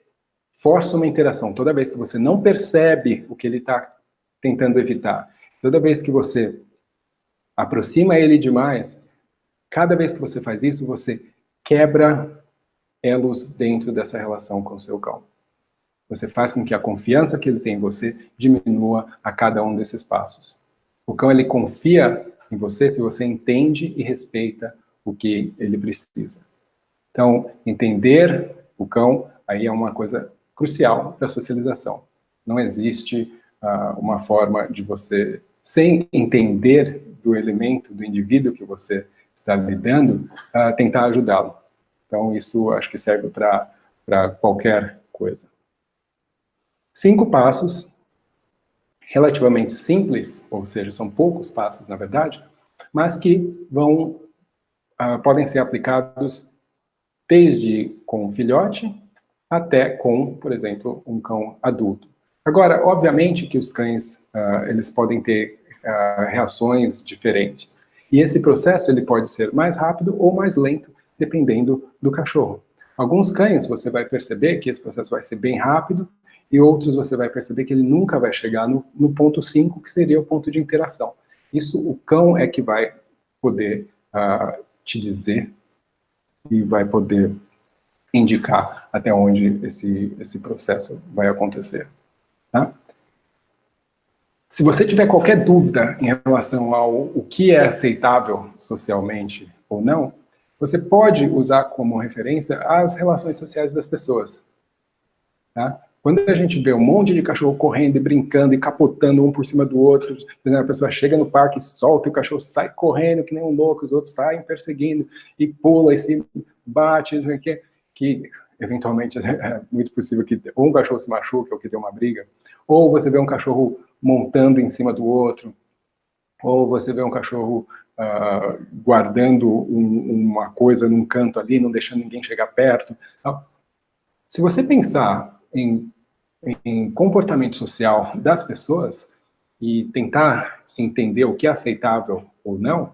Speaker 1: força uma interação, toda vez que você não percebe o que ele está tentando evitar, toda vez que você aproxima ele demais, cada vez que você faz isso, você quebra elos dentro dessa relação com o seu cão. Você faz com que a confiança que ele tem em você diminua a cada um desses passos. O cão, ele confia em você se você entende e respeita o que ele precisa. Então, entender o cão aí é uma coisa crucial para a socialização. Não existe uma forma de você, sem entender do elemento, do indivíduo que você está lidando, tentar ajudá-lo. Então, isso acho que serve para qualquer coisa. 5 passos relativamente simples, ou seja, são poucos passos, na verdade, mas que podem ser aplicados desde com um filhote até com, por exemplo, um cão adulto. Agora, obviamente que os cães, eles podem ter reações diferentes. E esse processo ele pode ser mais rápido ou mais lento, dependendo do cachorro. Alguns cães você vai perceber que esse processo vai ser bem rápido, e outros você vai perceber que ele nunca vai chegar no ponto 5, que seria o ponto de interação. Isso o cão é que vai poder te dizer e vai poder indicar até onde esse processo vai acontecer. Tá? Se você tiver qualquer dúvida em relação ao o que é aceitável socialmente ou não, você pode usar como referência as relações sociais das pessoas. Tá? Quando a gente vê um monte de cachorro correndo e brincando e capotando um por cima do outro, a pessoa chega no parque, solta e o cachorro sai correndo que nem um louco, os outros saem perseguindo e pula e se bate, que eventualmente é muito possível que ou um cachorro se machuque ou que tenha uma briga, ou você vê um cachorro montando em cima do outro, ou você vê um cachorro guardando uma coisa num canto ali, não deixando ninguém chegar perto. Então, se você pensar em em comportamento social das pessoas e tentar entender o que é aceitável ou não,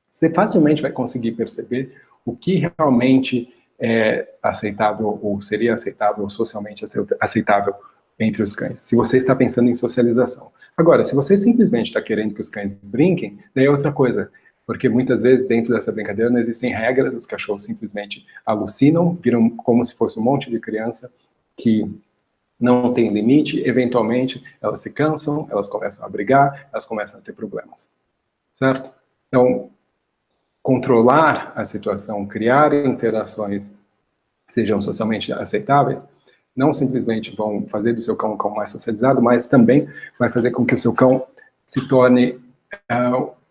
Speaker 1: você facilmente vai conseguir perceber o que realmente é aceitável ou seria aceitável, socialmente aceitável entre os cães, se você está pensando em socialização. Agora, se você simplesmente está querendo que os cães brinquem, daí é outra coisa, porque muitas vezes dentro dessa brincadeira não existem regras, os cachorros simplesmente alucinam, viram como se fosse um monte de criança que não tem limite, eventualmente elas se cansam, elas começam a brigar, elas começam a ter problemas, certo? Então, controlar a situação, criar interações que sejam socialmente aceitáveis, não simplesmente vão fazer do seu cão um cão mais socializado, mas também vai fazer com que o seu cão se torne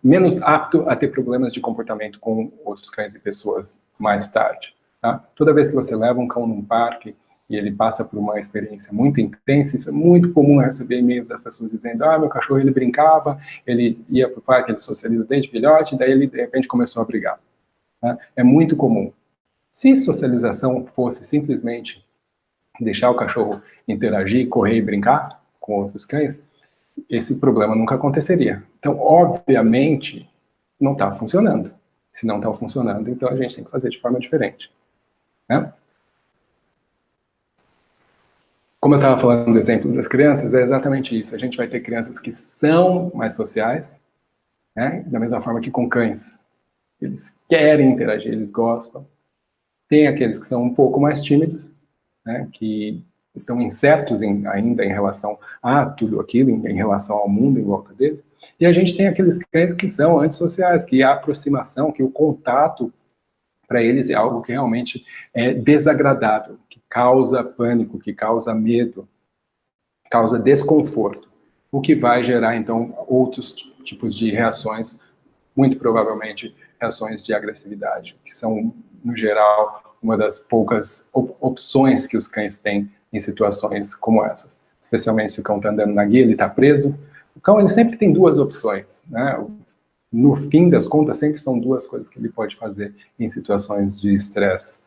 Speaker 1: menos apto a ter problemas de comportamento com outros cães e pessoas mais tarde. Tá? Toda vez que você leva um cão num parque e ele passa por uma experiência muito intensa, isso é muito comum receber e-mails das pessoas dizendo: ah, meu cachorro ele brincava, ele ia para o parque, ele socializa desde filhote, e daí ele de repente começou a brigar. Tá? É muito comum. Se socialização fosse simplesmente deixar o cachorro interagir, correr e brincar com outros cães, esse problema nunca aconteceria. Então, obviamente, não está funcionando. Se não está funcionando, então a gente tem que fazer de forma diferente. Né? Como eu estava falando do exemplo das crianças, é exatamente isso. A gente vai ter crianças que são mais sociais, né? Da mesma forma que com cães. Eles querem interagir, eles gostam. Tem aqueles que são um pouco mais tímidos, né? Que estão incertos ainda em relação a tudo aquilo, em relação ao mundo em volta deles. E a gente tem aqueles cães que são antissociais, que a aproximação, que o contato para eles é algo que realmente é desagradável, que causa pânico, que causa medo, causa desconforto, o que vai gerar, então, outros tipos de reações, muito provavelmente reações de agressividade, que são, no geral, uma das poucas opções que os cães têm em situações como essas. Especialmente se o cão está andando na guia, ele está preso. O cão ele sempre tem duas opções, né? No fim das contas, sempre são duas coisas que ele pode fazer em situações de estresse.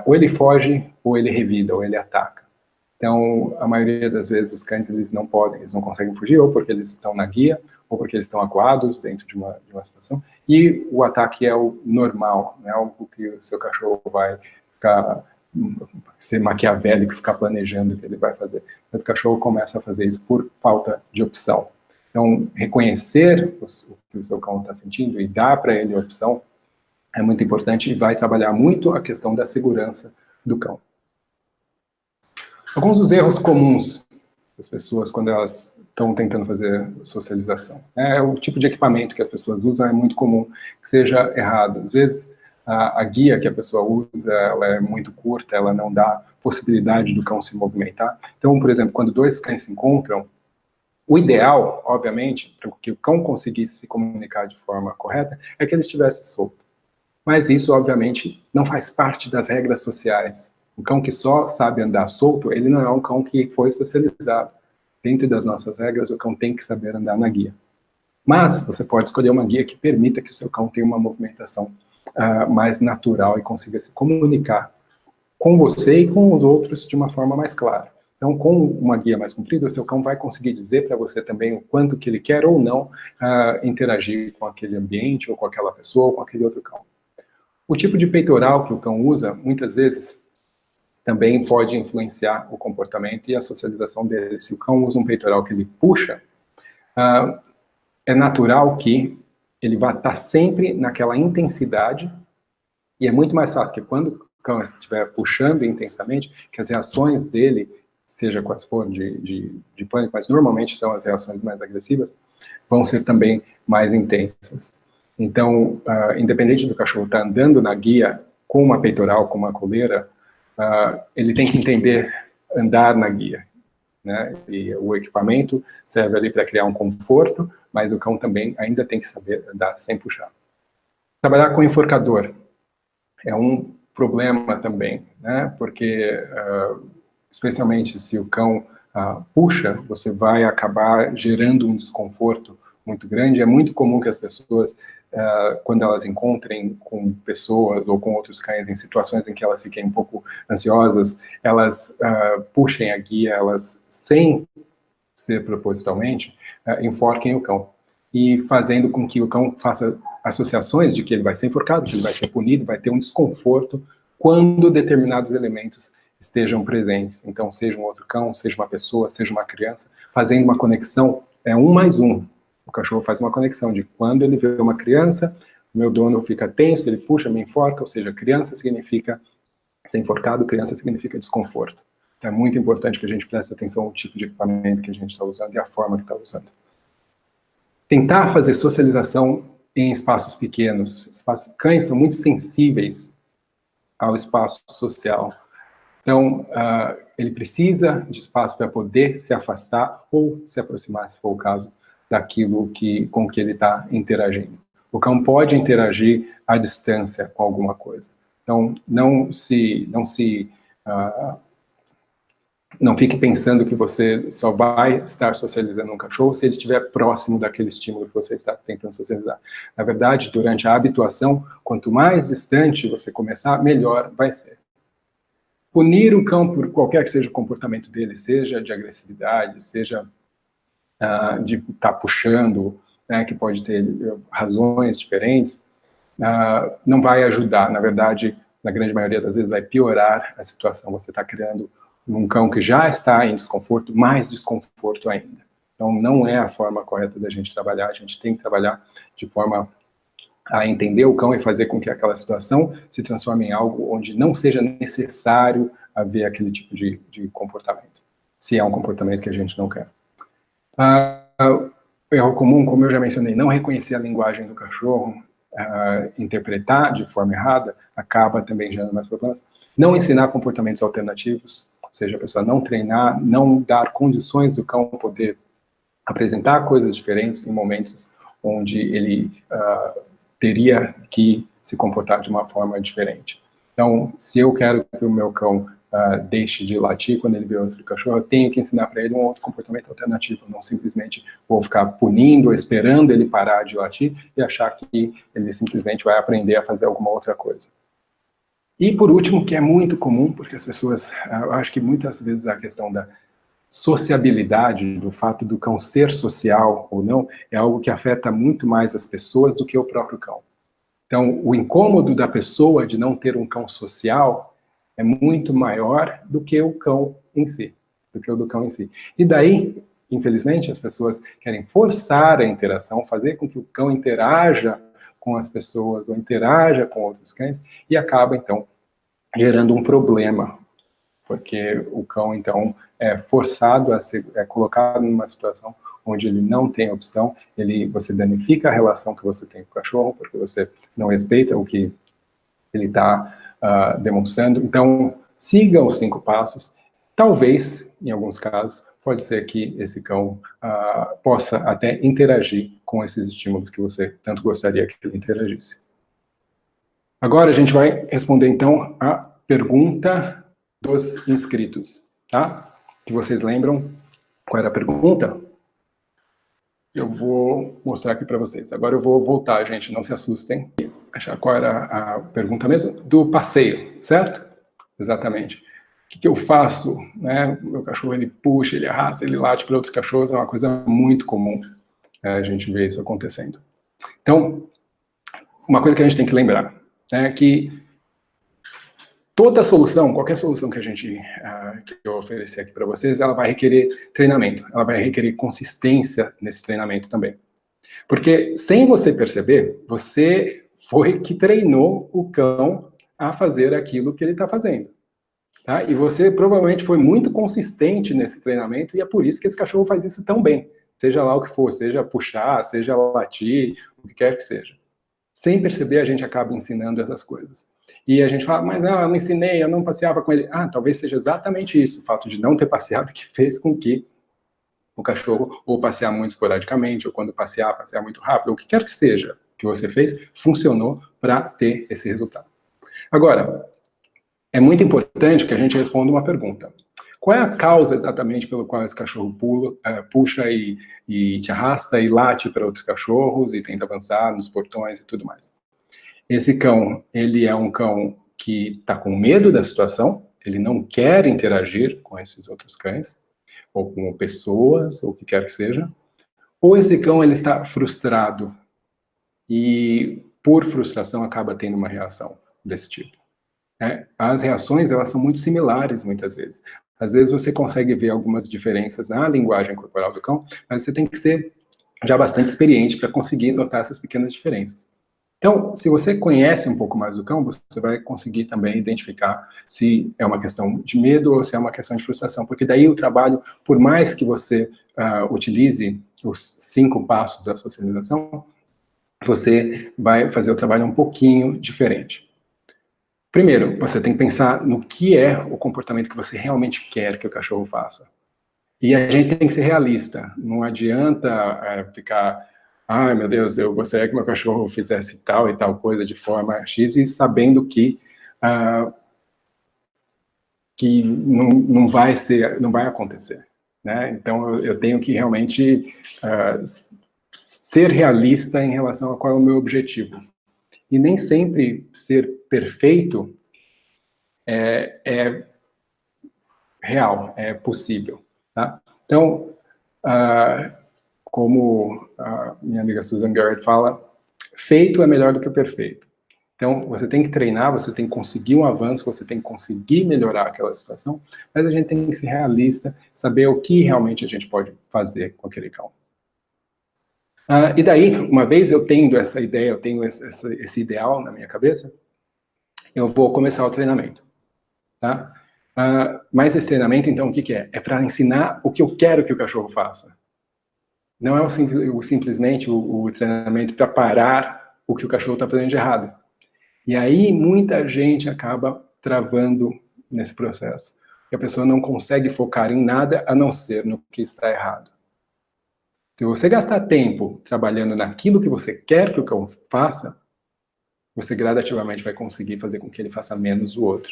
Speaker 1: Ou ele foge, ou ele revida, ou ele ataca. Então, a maioria das vezes os cães eles não podem, eles não conseguem fugir, ou porque eles estão na guia, ou porque eles estão acuados dentro de uma situação. E o ataque é o normal, não é algo que o seu cachorro vai ficar ser maquiavélico, ficar planejando o que ele vai fazer. Mas o cachorro começa a fazer isso por falta de opção. Então, reconhecer o que o seu cão está sentindo e dar para ele a opção é muito importante e vai trabalhar muito a questão da segurança do cão. Alguns dos erros comuns das pessoas quando elas estão tentando fazer socialização. O tipo de equipamento que as pessoas usam é muito comum que seja errado. Às vezes, a guia que a pessoa usa ela é muito curta, ela não dá possibilidade do cão se movimentar. Então, por exemplo, quando dois cães se encontram, o ideal, obviamente, para que o cão conseguisse se comunicar de forma correta, é que ele estivesse solto. Mas isso, obviamente, não faz parte das regras sociais. Um cão que só sabe andar solto, ele não é um cão que foi socializado. Dentro das nossas regras, o cão tem que saber andar na guia. Mas você pode escolher uma guia que permita que o seu cão tenha uma movimentação mais natural e consiga se comunicar com você e com os outros de uma forma mais clara. Então, com uma guia mais comprida, o seu cão vai conseguir dizer para você também o quanto que ele quer ou não interagir com aquele ambiente, ou com aquela pessoa, ou com aquele outro cão. O tipo de peitoral que o cão usa, muitas vezes, também pode influenciar o comportamento e a socialização dele. Se o cão usa um peitoral que ele puxa, é natural que ele vai estar sempre naquela intensidade, e é muito mais fácil que quando o cão estiver puxando intensamente, que as reações dele, seja quais forem de pânico, mas normalmente são as reações mais agressivas, vão ser também mais intensas. Então, independente do cachorro estar andando na guia com uma peitoral, com uma coleira, ele tem que entender andar na guia, né? E o equipamento serve ali para criar um conforto, mas o cão também ainda tem que saber andar sem puxar. Trabalhar com enforcador é um problema também, né? Porque, especialmente se o cão puxa, você vai acabar gerando um desconforto muito grande. É muito comum que as pessoas quando elas encontrem com pessoas ou com outros cães em situações em que elas fiquem um pouco ansiosas, elas puxem a guia, elas, sem ser propositalmente, enforquem o cão. E fazendo com que o cão faça associações de que ele vai ser enforcado, que ele vai ser punido, vai ter um desconforto quando determinados elementos estejam presentes. Então, seja um outro cão, seja uma pessoa, seja uma criança, fazendo uma conexão, é 1 mais 1. O cachorro faz uma conexão de quando ele vê uma criança, o meu dono fica tenso, ele puxa, me enforca, ou seja, criança significa ser enforcado, criança significa desconforto. É muito importante que a gente preste atenção ao tipo de equipamento que a gente está usando e a forma que está usando. Tentar fazer socialização em espaços pequenos. Cães são muito sensíveis ao espaço social. Então, ele precisa de espaço para poder se afastar ou se aproximar, se for o caso, daquilo com que ele está interagindo. O cão pode interagir à distância com alguma coisa. Então, não fique pensando que você só vai estar socializando um cachorro se ele estiver próximo daquele estímulo que você está tentando socializar. Na verdade, durante a habituação, quanto mais distante você começar, melhor vai ser. Punir o cão por qualquer que seja o comportamento dele, seja de agressividade, seja de estar puxando, né, que pode ter razões diferentes, não vai ajudar. Na verdade, na grande maioria das vezes, vai piorar a situação. Você está criando um cão que já está em desconforto, mais desconforto ainda. Então, não é a forma correta da gente trabalhar. A gente tem que trabalhar de forma a entender o cão e fazer com que aquela situação se transforme em algo onde não seja necessário haver aquele tipo de comportamento, se é um comportamento que a gente não quer. Erro comum, como eu já mencionei, não reconhecer a linguagem do cachorro, interpretar de forma errada, acaba também gerando mais problemas. Não ensinar comportamentos alternativos, ou seja, a pessoa não treinar, não dar condições do cão poder apresentar coisas diferentes em momentos onde ele teria que se comportar de uma forma diferente. Então, se eu quero que o meu cão deixe de latir quando ele vê outro cachorro, eu tenho que ensinar para ele um outro comportamento alternativo, não simplesmente vou ficar punindo, esperando ele parar de latir e achar que ele simplesmente vai aprender a fazer alguma outra coisa. E por último, que é muito comum, porque as pessoas, eu acho que muitas vezes a questão da sociabilidade, do fato do cão ser social ou não, é algo que afeta muito mais as pessoas do que o próprio cão. Então, o incômodo da pessoa de não ter um cão social é muito maior do que o cão em si, do que o do cão em si. E daí, infelizmente, as pessoas querem forçar a interação, fazer com que o cão interaja com as pessoas ou interaja com outros cães e acaba, então, gerando um problema, porque o cão, então, é forçado a ser colocado numa situação onde ele não tem opção, você danifica a relação que você tem com o cachorro, porque você não respeita o que ele está demonstrando. Então, siga os 5 passos. Talvez, em alguns casos, pode ser que esse cão possa até interagir com esses estímulos que você tanto gostaria que ele interagisse. Agora a gente vai responder, então, a pergunta dos inscritos, tá? Que vocês lembram qual era a pergunta? Eu vou mostrar aqui para vocês. Agora eu vou voltar, gente, não se assustem. Achar qual era a pergunta mesmo? Do passeio, certo? Exatamente. O que eu faço? Né? O meu cachorro, ele puxa, ele arrasta, ele late para outros cachorros, é uma coisa muito comum a gente ver isso acontecendo. Então, uma coisa que a gente tem que lembrar é que toda solução, qualquer solução que que eu oferecer aqui para vocês, ela vai requerer treinamento, ela vai requerer consistência nesse treinamento também. Porque, sem você perceber, você foi que treinou o cão a fazer aquilo que ele está fazendo. Tá? E você provavelmente foi muito consistente nesse treinamento e é por isso que esse cachorro faz isso tão bem. Seja lá o que for, seja puxar, seja latir, o que quer que seja. Sem perceber, a gente acaba ensinando essas coisas. E a gente fala, mas eu não ensinei, eu não passeava com ele. Talvez seja exatamente isso, o fato de não ter passeado que fez com que o cachorro, ou passear muito esporadicamente, ou quando passear muito rápido, ou o que quer que seja que você fez, funcionou para ter esse resultado. Agora, é muito importante que a gente responda uma pergunta. Qual é a causa exatamente pelo qual esse cachorro puxa e te arrasta e late para outros cachorros e tenta avançar nos portões e tudo mais? Esse cão, ele é um cão que está com medo da situação, ele não quer interagir com esses outros cães, ou com pessoas, ou o que quer que seja. Ou esse cão, ele está frustrado e, por frustração, acaba tendo uma reação desse tipo. As reações, elas são muito similares, muitas vezes. Às vezes você consegue ver algumas diferenças na linguagem corporal do cão, mas você tem que ser já bastante experiente para conseguir notar essas pequenas diferenças. Então, se você conhece um pouco mais do cão, você vai conseguir também identificar se é uma questão de medo ou se é uma questão de frustração, porque daí o trabalho, por mais que você utilize os 5 passos da socialização, você vai fazer o trabalho um pouquinho diferente. Primeiro, você tem que pensar no que é o comportamento que você realmente quer que o cachorro faça. E a gente tem que ser realista. Não adianta ficar, ai meu Deus, eu gostaria que meu cachorro fizesse tal e tal coisa de forma X e sabendo que não vai acontecer. Né? Então eu tenho que realmente ser realista em relação a qual é o meu objetivo. E nem sempre ser perfeito é real, é possível. Tá? Então, como a minha amiga Susan Garrett fala, feito é melhor do que perfeito. Então, você tem que treinar, você tem que conseguir um avanço, você tem que conseguir melhorar aquela situação, mas a gente tem que ser realista, saber o que realmente a gente pode fazer com aquele cão. E daí, uma vez eu tendo essa ideia, eu tenho esse ideal na minha cabeça, eu vou começar o treinamento. Tá? Mas esse treinamento, então, o que é? É para ensinar o que eu quero que o cachorro faça. Não é simplesmente o treinamento para parar o que o cachorro está fazendo de errado. E aí, muita gente acaba travando nesse processo. E a pessoa não consegue focar em nada a não ser no que está errado. Se você gastar tempo trabalhando naquilo que você quer que o cão faça, você gradativamente vai conseguir fazer com que ele faça menos do outro.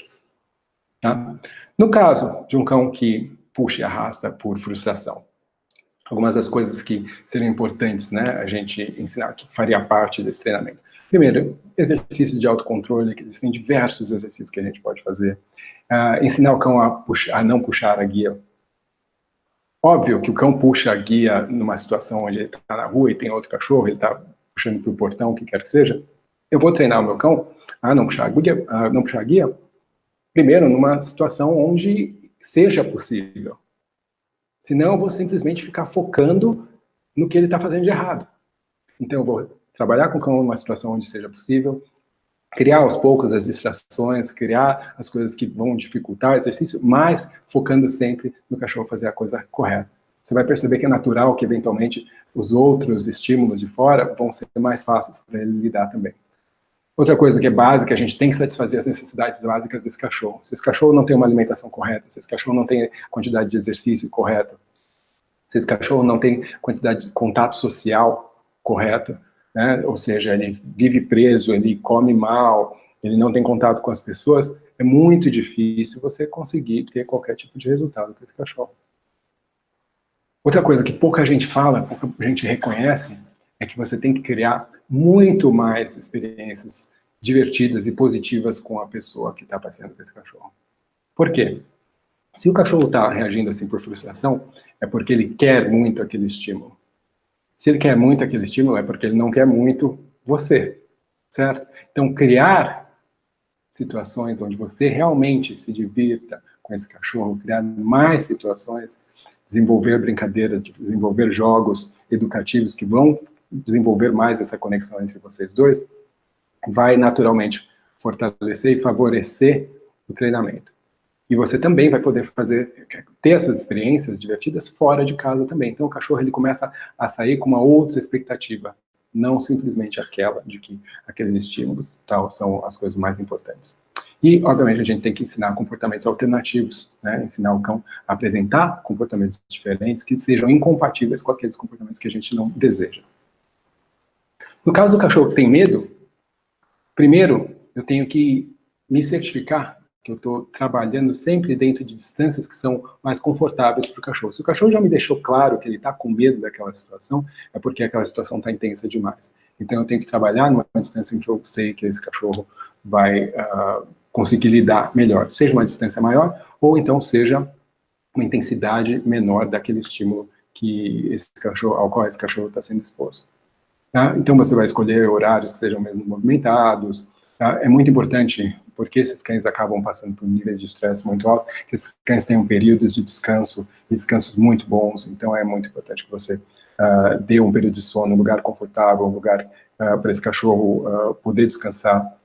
Speaker 1: Tá? No caso de um cão que puxa e arrasta por frustração, algumas das coisas que seriam importantes, né, a gente ensinar, que faria parte desse treinamento. Primeiro, exercícios de autocontrole, que existem diversos exercícios que a gente pode fazer. Ensinar o cão a não puxar a guia. Óbvio que o cão puxa a guia numa situação onde ele está na rua e tem outro cachorro, ele está puxando para o portão, o que quer que seja. Eu vou treinar o meu cão a não puxar a guia, primeiro, numa situação onde seja possível. Senão, eu vou simplesmente ficar focando no que ele está fazendo de errado. Então, eu vou trabalhar com o cão numa situação onde seja possível, criar aos poucos as distrações, criar as coisas que vão dificultar o exercício, mas focando sempre no cachorro fazer a coisa correta. Você vai perceber que é natural que, eventualmente, os outros estímulos de fora vão ser mais fáceis para ele lidar também. Outra coisa que é básica, a gente tem que satisfazer as necessidades básicas desse cachorro. Se esse cachorro não tem uma alimentação correta, se esse cachorro não tem quantidade de exercício correta, se esse cachorro não tem quantidade de contato social correta, né? Ou seja, ele vive preso, ele come mal, ele não tem contato com as pessoas, é muito difícil você conseguir ter qualquer tipo de resultado com esse cachorro. Outra coisa que pouca gente fala, pouca gente reconhece, é que você tem que criar muito mais experiências divertidas e positivas com a pessoa que está passeando com esse cachorro. Por quê? Se o cachorro está reagindo assim por frustração, é porque ele quer muito aquele estímulo. Se ele quer muito aquele estímulo, é porque ele não quer muito você, certo? Então, criar situações onde você realmente se divirta com esse cachorro, criar mais situações, desenvolver brincadeiras, desenvolver jogos educativos que vão desenvolver mais essa conexão entre vocês dois, vai naturalmente fortalecer e favorecer o treinamento. E você também vai poder ter essas experiências divertidas fora de casa também. Então o cachorro ele começa a sair com uma outra expectativa, não simplesmente aquela de que aqueles estímulos tal são as coisas mais importantes. E, obviamente, a gente tem que ensinar comportamentos alternativos, né? Ensinar o cão a apresentar comportamentos diferentes que sejam incompatíveis com aqueles comportamentos que a gente não deseja. No caso do cachorro que tem medo, primeiro eu tenho que me certificar que eu estou trabalhando sempre dentro de distâncias que são mais confortáveis para o cachorro. Se o cachorro já me deixou claro que ele está com medo daquela situação, é porque aquela situação está intensa demais. Então eu tenho que trabalhar numa distância em que eu sei que esse cachorro vai conseguir lidar melhor, seja uma distância maior, ou então seja uma intensidade menor daquele estímulo que esse cachorro, ao qual esse cachorro está sendo exposto. Tá? Então você vai escolher horários que sejam menos movimentados. Tá? É muito importante, porque esses cães acabam passando por níveis de estresse muito altos, que esses cães tenham períodos de descanso, descansos muito bons. Então é muito importante que você dê um período de sono, um lugar confortável, um lugar para esse cachorro poder descansar.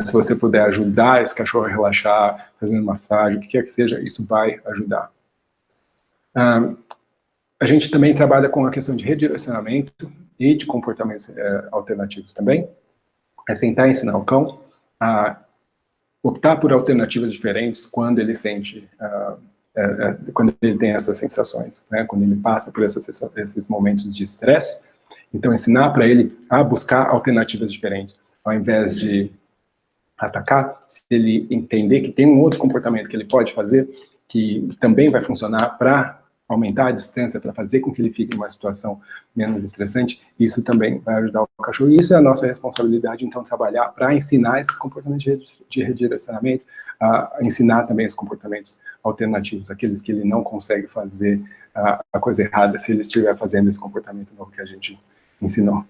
Speaker 1: Se você puder ajudar esse cachorro a relaxar, fazendo massagem, o que quer que seja, isso vai ajudar. A gente também trabalha com a questão de redirecionamento e de comportamentos alternativos também. É tentar ensinar o cão a optar por alternativas diferentes quando ele sente, quando ele tem essas sensações, né? Quando ele passa por esses momentos de estresse. Então, ensinar para ele a buscar alternativas diferentes, ao invés de atacar, se ele entender que tem um outro comportamento que ele pode fazer, que também vai funcionar para aumentar a distância, para fazer com que ele fique em uma situação menos estressante, isso também vai ajudar o cachorro. E isso é a nossa responsabilidade, então, trabalhar para ensinar esses comportamentos de redirecionamento, ensinar também os comportamentos alternativos, aqueles que ele não consegue fazer a coisa errada se ele estiver fazendo esse comportamento novo que a gente ensinou.